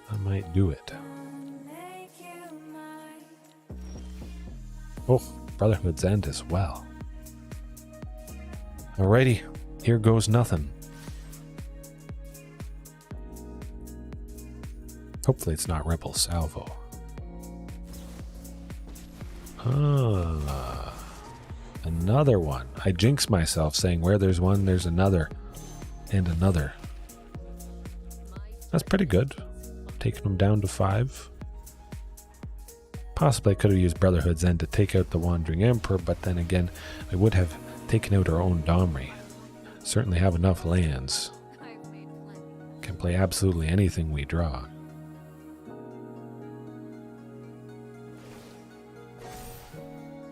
I might do it. Oh, Brotherhood's End as well. Alrighty, here goes nothing. Hopefully it's not Rebel Salvo. Ah, another one. I jinx myself saying where there's one, there's another. And another. That's pretty good. Taking them down to 5. Possibly I could have used Brotherhood's End to take out the Wandering Emperor, but then again, I would have taken out our own Domri. Certainly have enough lands. Can play absolutely anything we draw.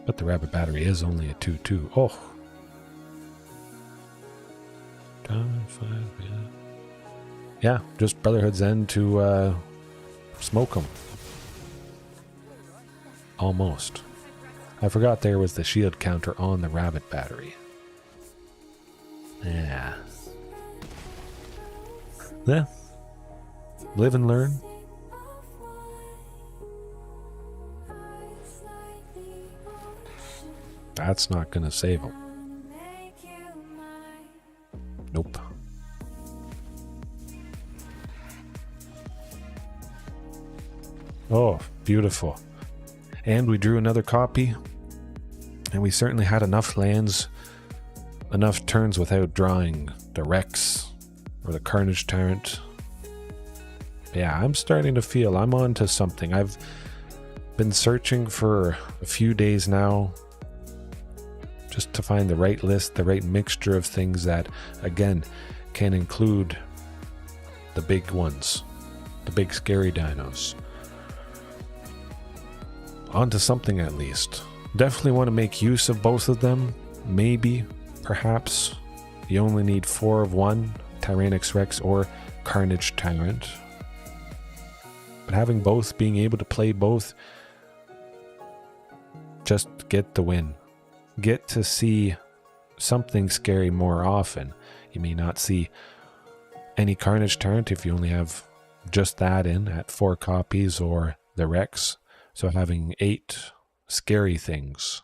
But the rabbit battery is only a 2-2. Oh. Yeah, just Brotherhood's End to smoke them. Almost. I forgot there was the shield counter on the rabbit battery. Yeah. Yeah. Live and learn. That's not going to save him. Nope. Oh, beautiful. And we drew another copy. And we certainly had enough lands, enough turns without drawing the Rex or the Carnage Tyrant. Yeah, I'm starting to feel I'm on to something. I've been searching for a few days now just to find the right list, the right mixture of things that, again, can include the big ones, the big scary dinos. Onto something at least. Definitely want to make use of both of them. Maybe, perhaps, you only need 4 of one, Tyrranax Rex or Carnage Tyrant. But having both, being able to play both, just get the win. Get to see something scary more often. You may not see any Carnage Tyrant if you only have just that in at 4 copies or the Rex. So having 8 scary things.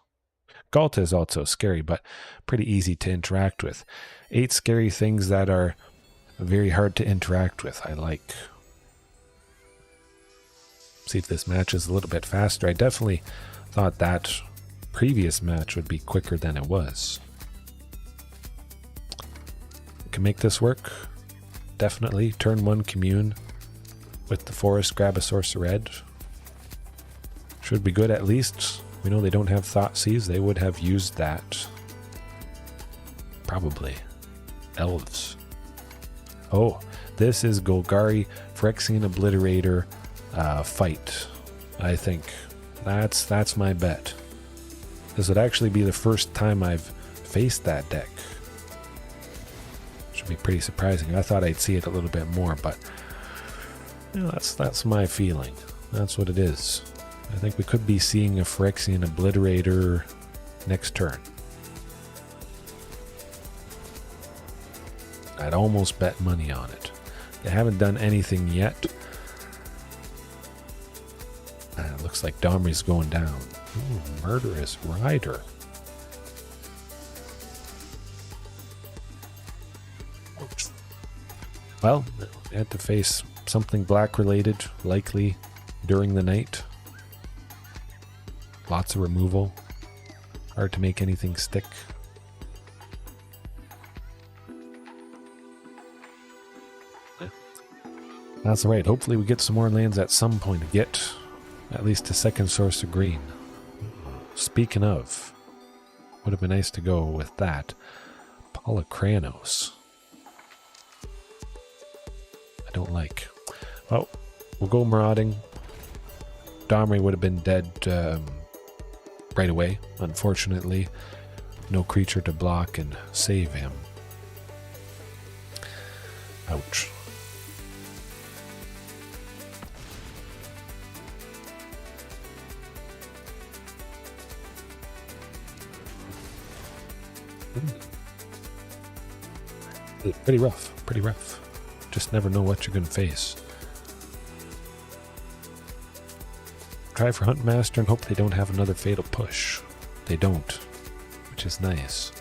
Ghalta is also scary, but pretty easy to interact with. 8 scary things that are very hard to interact with. I like. See if this match is a little bit faster. I definitely thought that previous match would be quicker than it was. Can make this work. Definitely. Turn 1 commune with the forest, grab a Sorcered. Should be good at least. We know they don't have Thoughtseize. They would have used that. Probably. Elves. Oh, this is Golgari Phyrexian Obliterator fight. I think that's my bet. This would actually be the first time I've faced that deck. Should be pretty surprising. I thought I'd see it a little bit more, but you know, that's my feeling. That's what it is. I think we could be seeing a Phyrexian Obliterator next turn. I'd almost bet money on it. They haven't done anything yet. It looks like Domri's going down. Ooh, Murderous Rider. Well, we had to face something black related, likely during the night. Lots of removal. Hard to make anything stick. That's alright. Hopefully we get some more lands at some point to get at least a second source of green. Speaking of, would have been nice to go with that. Polychronos. I don't like. Well, we'll go Marauding. Domri would have been dead right away, unfortunately. No creature to block and save him. Ouch. Pretty rough, pretty rough. Just never know what you're going to face. Try for Huntmaster and hope they don't have another fatal push. They don't, which is nice.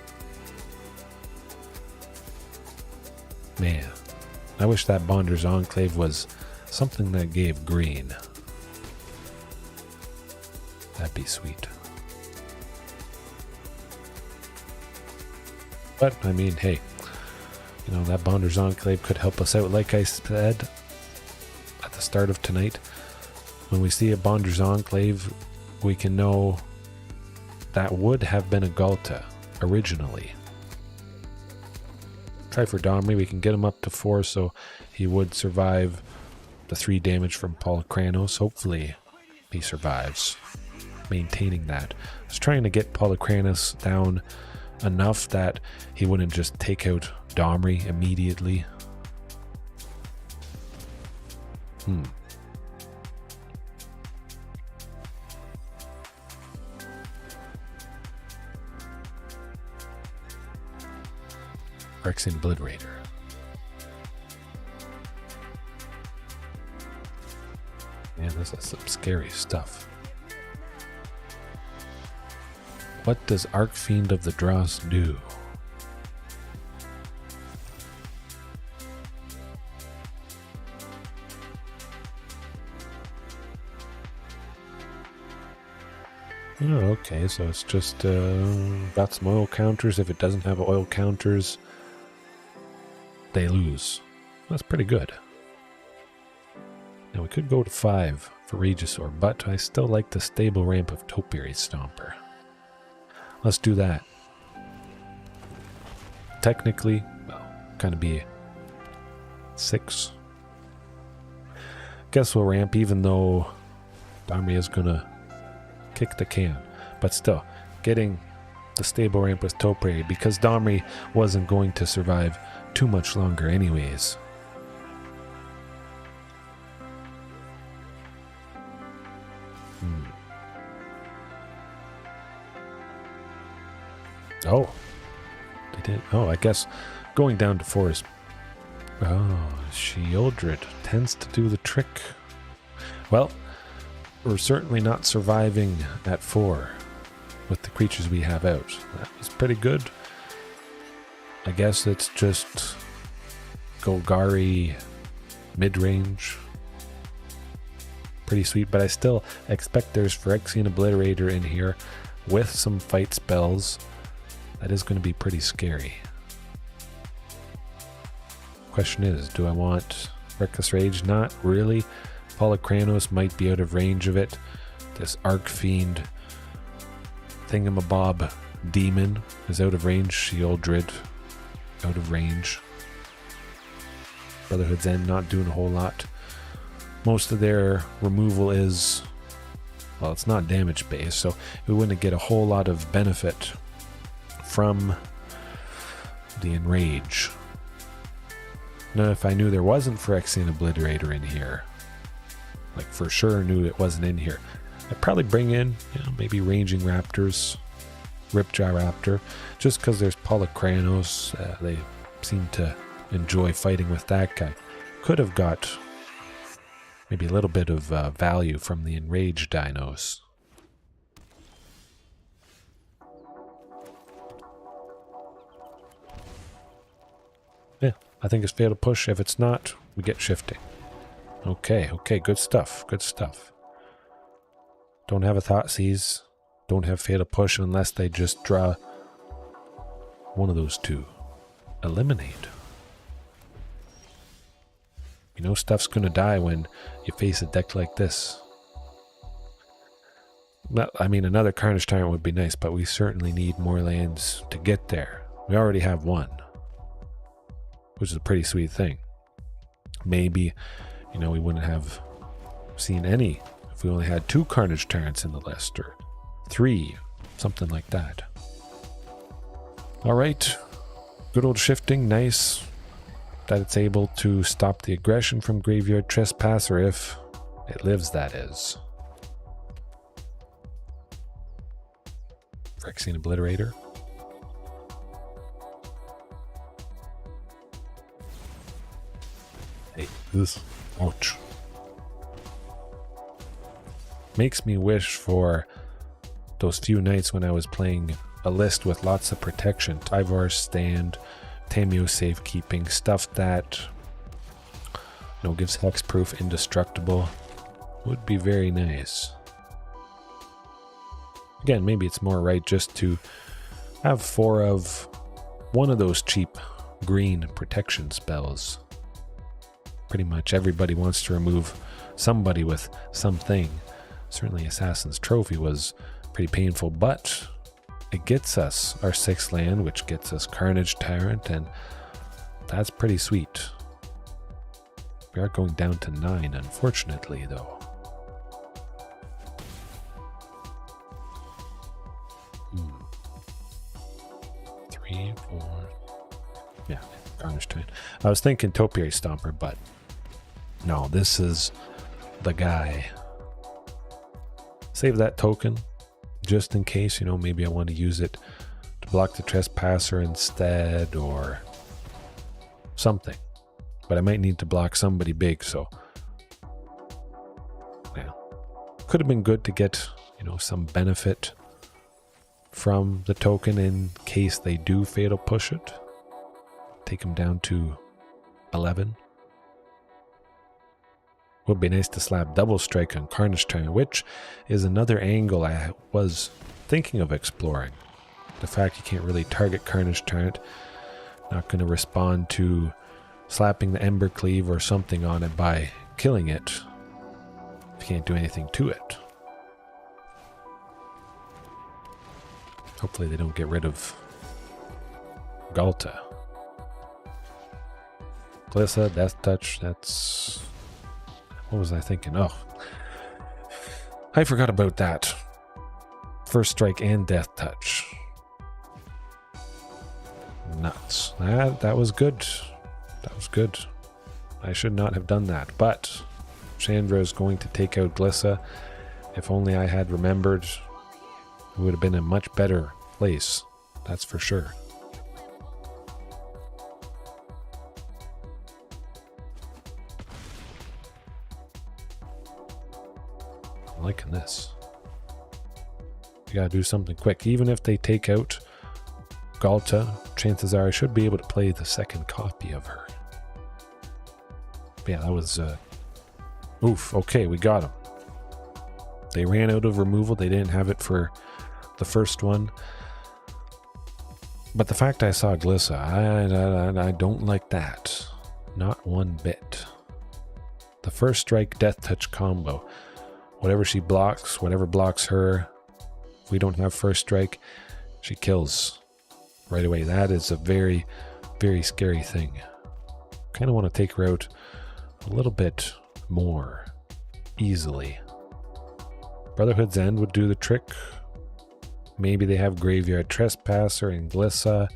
Man, I wish that Bonder's Enclave was something that gave green. That'd be sweet. But, I mean, hey, you know, that Bonder's Enclave could help us out. Like I said at the start of tonight, when we see a Bonder's Enclave, we can know that would have been a Ghalta originally. Try for Domri. We can get him up to 4, so he would survive the 3 damage from Polychronos. Hopefully, he survives. maintaining that. I was trying to get Polycranus down enough that he wouldn't just take out Domri immediately. Phyrexian Obliterator. Man, this is some scary stuff. What does Archfiend of the Dross do? Oh, okay, so it's just got some oil counters. If it doesn't have oil counters, they lose. That's pretty good. Now we could go to 5 for Regisaur, but I still like the stable ramp of Topiary Stomper. Let's do that. Technically, well, kind of be 6. Guess we'll ramp, even though Domri is gonna kick the can. But still, getting the stable ramp with Topiary, because Domri wasn't going to survive too much longer anyways. Oh, they did. Oh, I guess going down to 4 is... Oh, Sheoldred tends to do the trick. Well, we're certainly not surviving at 4 with the creatures we have out. That was pretty good. I guess it's just Golgari Midrange. Pretty sweet, but I still expect there's Phyrexian Obliterator in here with some fight spells. That is going to be pretty scary. Question is, do I want Reckless Rage? Not really. Polycranos might be out of range of it. This Archfiend thingamabob demon is out of range. Sheoldred out of range. Brotherhood's End not doing a whole lot. Most of their removal is, well, it's not damage based, so we wouldn't get a whole lot of benefit from the Enrage. Now, if I knew there wasn't Phyrexian Obliterator in here, like for sure knew it wasn't in here, I'd probably bring in, maybe Ranging Raptors, Ripjaw Raptor, just because there's Polycranos. They seem to enjoy fighting with that guy. Could have got maybe a little bit of value from the Enraged dinos. Yeah, I think it's Fatal Push. If it's not, we get Shifting. Okay, good stuff, good stuff. Don't have a Thoughtseize, don't have Fatal Push unless they just draw one of those two. Eliminate. You know stuff's gonna die when you face a deck like this. I mean, another Carnage Tyrant would be nice, but we certainly need more lands to get there. We already have one, which is a pretty sweet thing. Maybe, we wouldn't have seen any if we only had 2 Carnage Tyrants in the list, or 3, something like that. Alright, good old Shifting, nice that it's able to stop the aggression from Graveyard Trespasser if it lives, that is. Phyrexian Obliterator. Hey, this. Ouch. Makes me wish for those few nights when I was playing a list with lots of protection. Tyvar's Stand, Tameo Safekeeping, stuff that gives hexproof, indestructible. Would be very nice. Again, maybe it's more right just to have 4 of one of those cheap green protection spells. Pretty much everybody wants to remove somebody with something. Certainly Assassin's Trophy was pretty painful, but it gets us our 6th land, which gets us Carnage Tyrant, and that's pretty sweet. We are going down to 9, unfortunately, though. 3, 4. Yeah, Carnage Tyrant. I was thinking Topiary Stomper, but no, this is the guy. Save that token just in case, you know, maybe I want to use it to block the Trespasser instead or something. But I might need to block somebody big, so yeah. Could have been good to get, you know, some benefit from the token in case they do fatal push it. Take them down to 11. Would be nice to slap double strike on Carnage Tyrant, which is another angle I was thinking of exploring. The fact you can't really target Carnage Tyrant, not going to respond to slapping the Ember Cleave or something on it by killing it. You can't do anything to it. Hopefully they don't get rid of Ghalta. Glyssa, Death Touch, that's... What was I thinking? Oh, I forgot about that. First Strike and Death Touch. Nuts. That was good. That was good. I should not have done that. But Chandra is going to take out Glyssa. If only I had remembered, it would have been a much better place. That's for sure. I'm liking this. You gotta do something quick. Even if they take out Ghalta, chances are I should be able to play the second copy of her. But yeah, that was... Oof, okay, we got him. They ran out of removal. They didn't have it for the first one. But the fact I saw Glyssa, I don't like that. Not one bit. The first strike Death Touch combo. Whatever she blocks, whatever blocks her, if we don't have first strike, she kills right away. That is a very, very scary thing. Kind of want to take her out a little bit more easily. Brotherhood's End would do the trick. Maybe they have Graveyard Trespasser and Glyssa.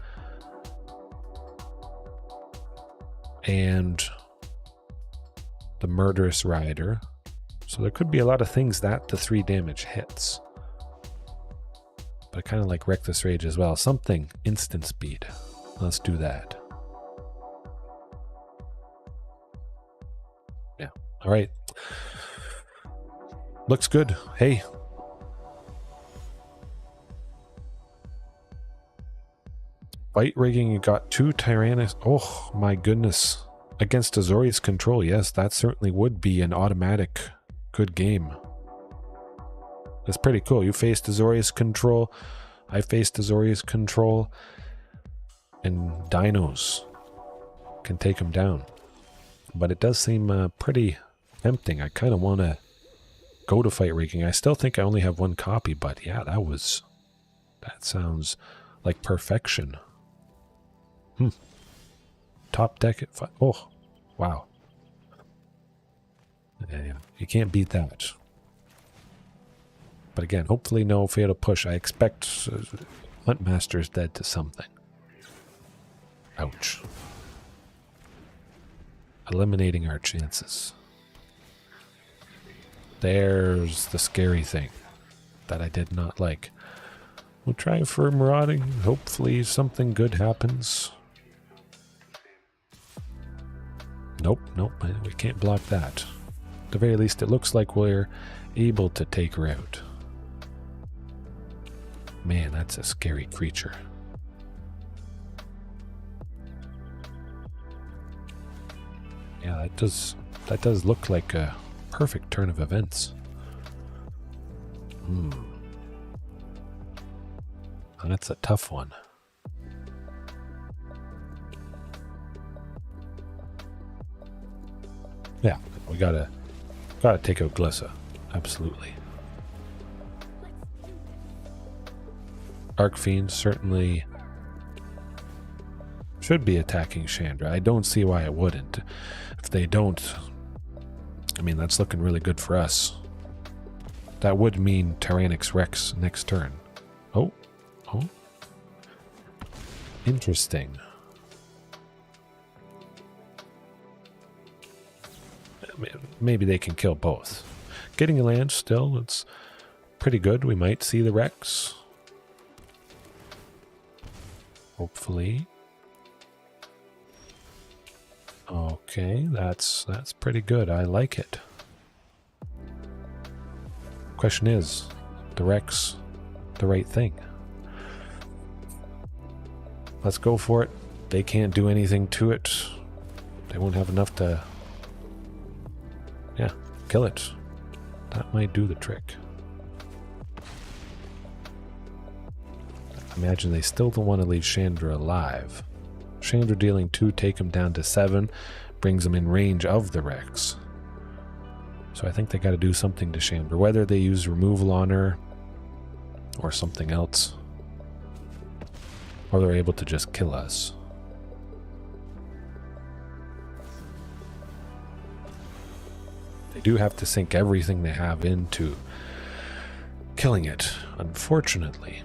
And the Murderous Rider. So there could be a lot of things that the 3 damage hits. But I kind of like Reckless Rage as well. Something instant speed. Let's do that. Yeah. All right. Looks good. Hey. Fight rigging, you got 2 Tyrranax. Oh my goodness. Against Azorius Control. Yes, that certainly would be an automatic good game. That's pretty cool. You faced Azorius Control. I faced Azorius Control. And Dinos can take him down. But it does seem pretty tempting. I kind of want to go to fight rigging. I still think I only have 1 copy, but yeah, that sounds like perfection. Top deck at 5. Oh, wow. Yeah, you can't beat that. But again, hopefully no fatal push. I expect Huntmaster is dead to something. Ouch. Eliminating our chances. There's the scary thing that I did not like. We'll try for marauding. Hopefully something good happens. Nope, we can't block that. At the very least, it looks like we're able to take her out. Man, that's a scary creature. Yeah, that does look like a perfect turn of events. That's a tough one. Yeah, we gotta take out Glyssa. Absolutely. Arcfiend certainly should be attacking Chandra. I don't see why it wouldn't. If they don't, I mean, that's looking really good for us. That would mean Tyrranax Rex next turn. Oh. Interesting. Maybe they can kill both. Getting a land still, it's pretty good. We might see the Rex. Hopefully. Okay, that's pretty good. I like it. Question is, the Rex the right thing? Let's go for it. They can't do anything to it. They won't have enough to, yeah, kill it. That might do the trick. Imagine they still don't want to leave Chandra alive. Chandra dealing 2, take him down to 7, brings him in range of the Rex. So I think they got to do something to Chandra, whether they use removal on her or something else, or they're able to just kill us. They do have to sink everything they have into killing it, unfortunately.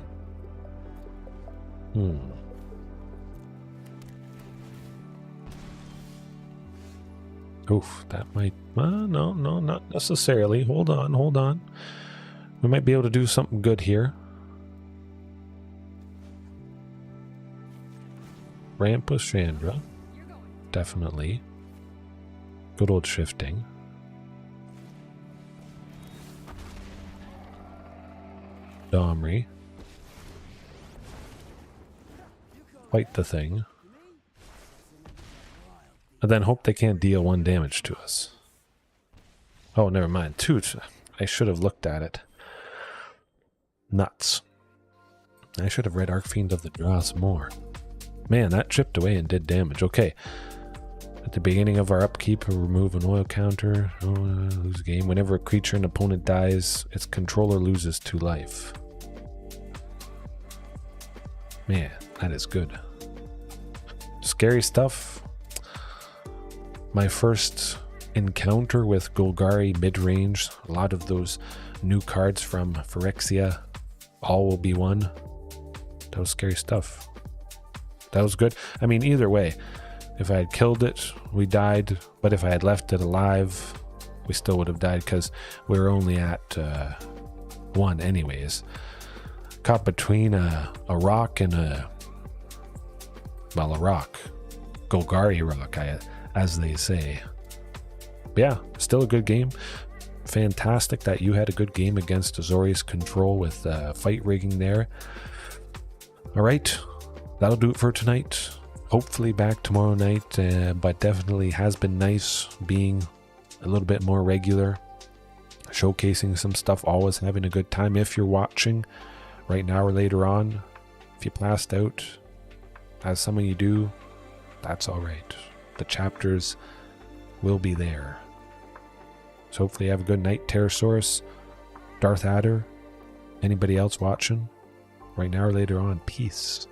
Oof, that might... no, not necessarily. Hold on. We might be able to do something good here. Ramp with Chandra. Definitely. Good old shifting. Domri. Fight the thing. And then hope they can't deal 1 damage to us. Oh, never mind. 2. I should have looked at it. Nuts. I should have read Arcfiend of the Dross more. Man, that chipped away and did damage. Okay. At the beginning of our upkeep, we remove an oil counter. Oh, lose game. Whenever a creature and opponent dies, its controller loses 2 life. Man, that is good. Scary stuff. My first encounter with Golgari Midrange. A lot of those new cards from Phyrexia. All will be one. That was scary stuff. That was good. I mean, either way, if I had killed it, we died. But if I had left it alive, we still would have died because we were only at 1 anyways. Caught between a rock and a rock. Golgari rock, as they say. But yeah, still a good game. Fantastic that you had a good game against Azorius Control with fight rigging there. All right, that'll do it for tonight. Hopefully back tomorrow night, but definitely has been nice being a little bit more regular, showcasing some stuff, always having a good time. If you're watching right now or later on, if you passed out, as some of you do, that's all right. The chapters will be there. So hopefully you have a good night, Pterosaurus, Darth Adder, anybody else watching right now or later on. Peace.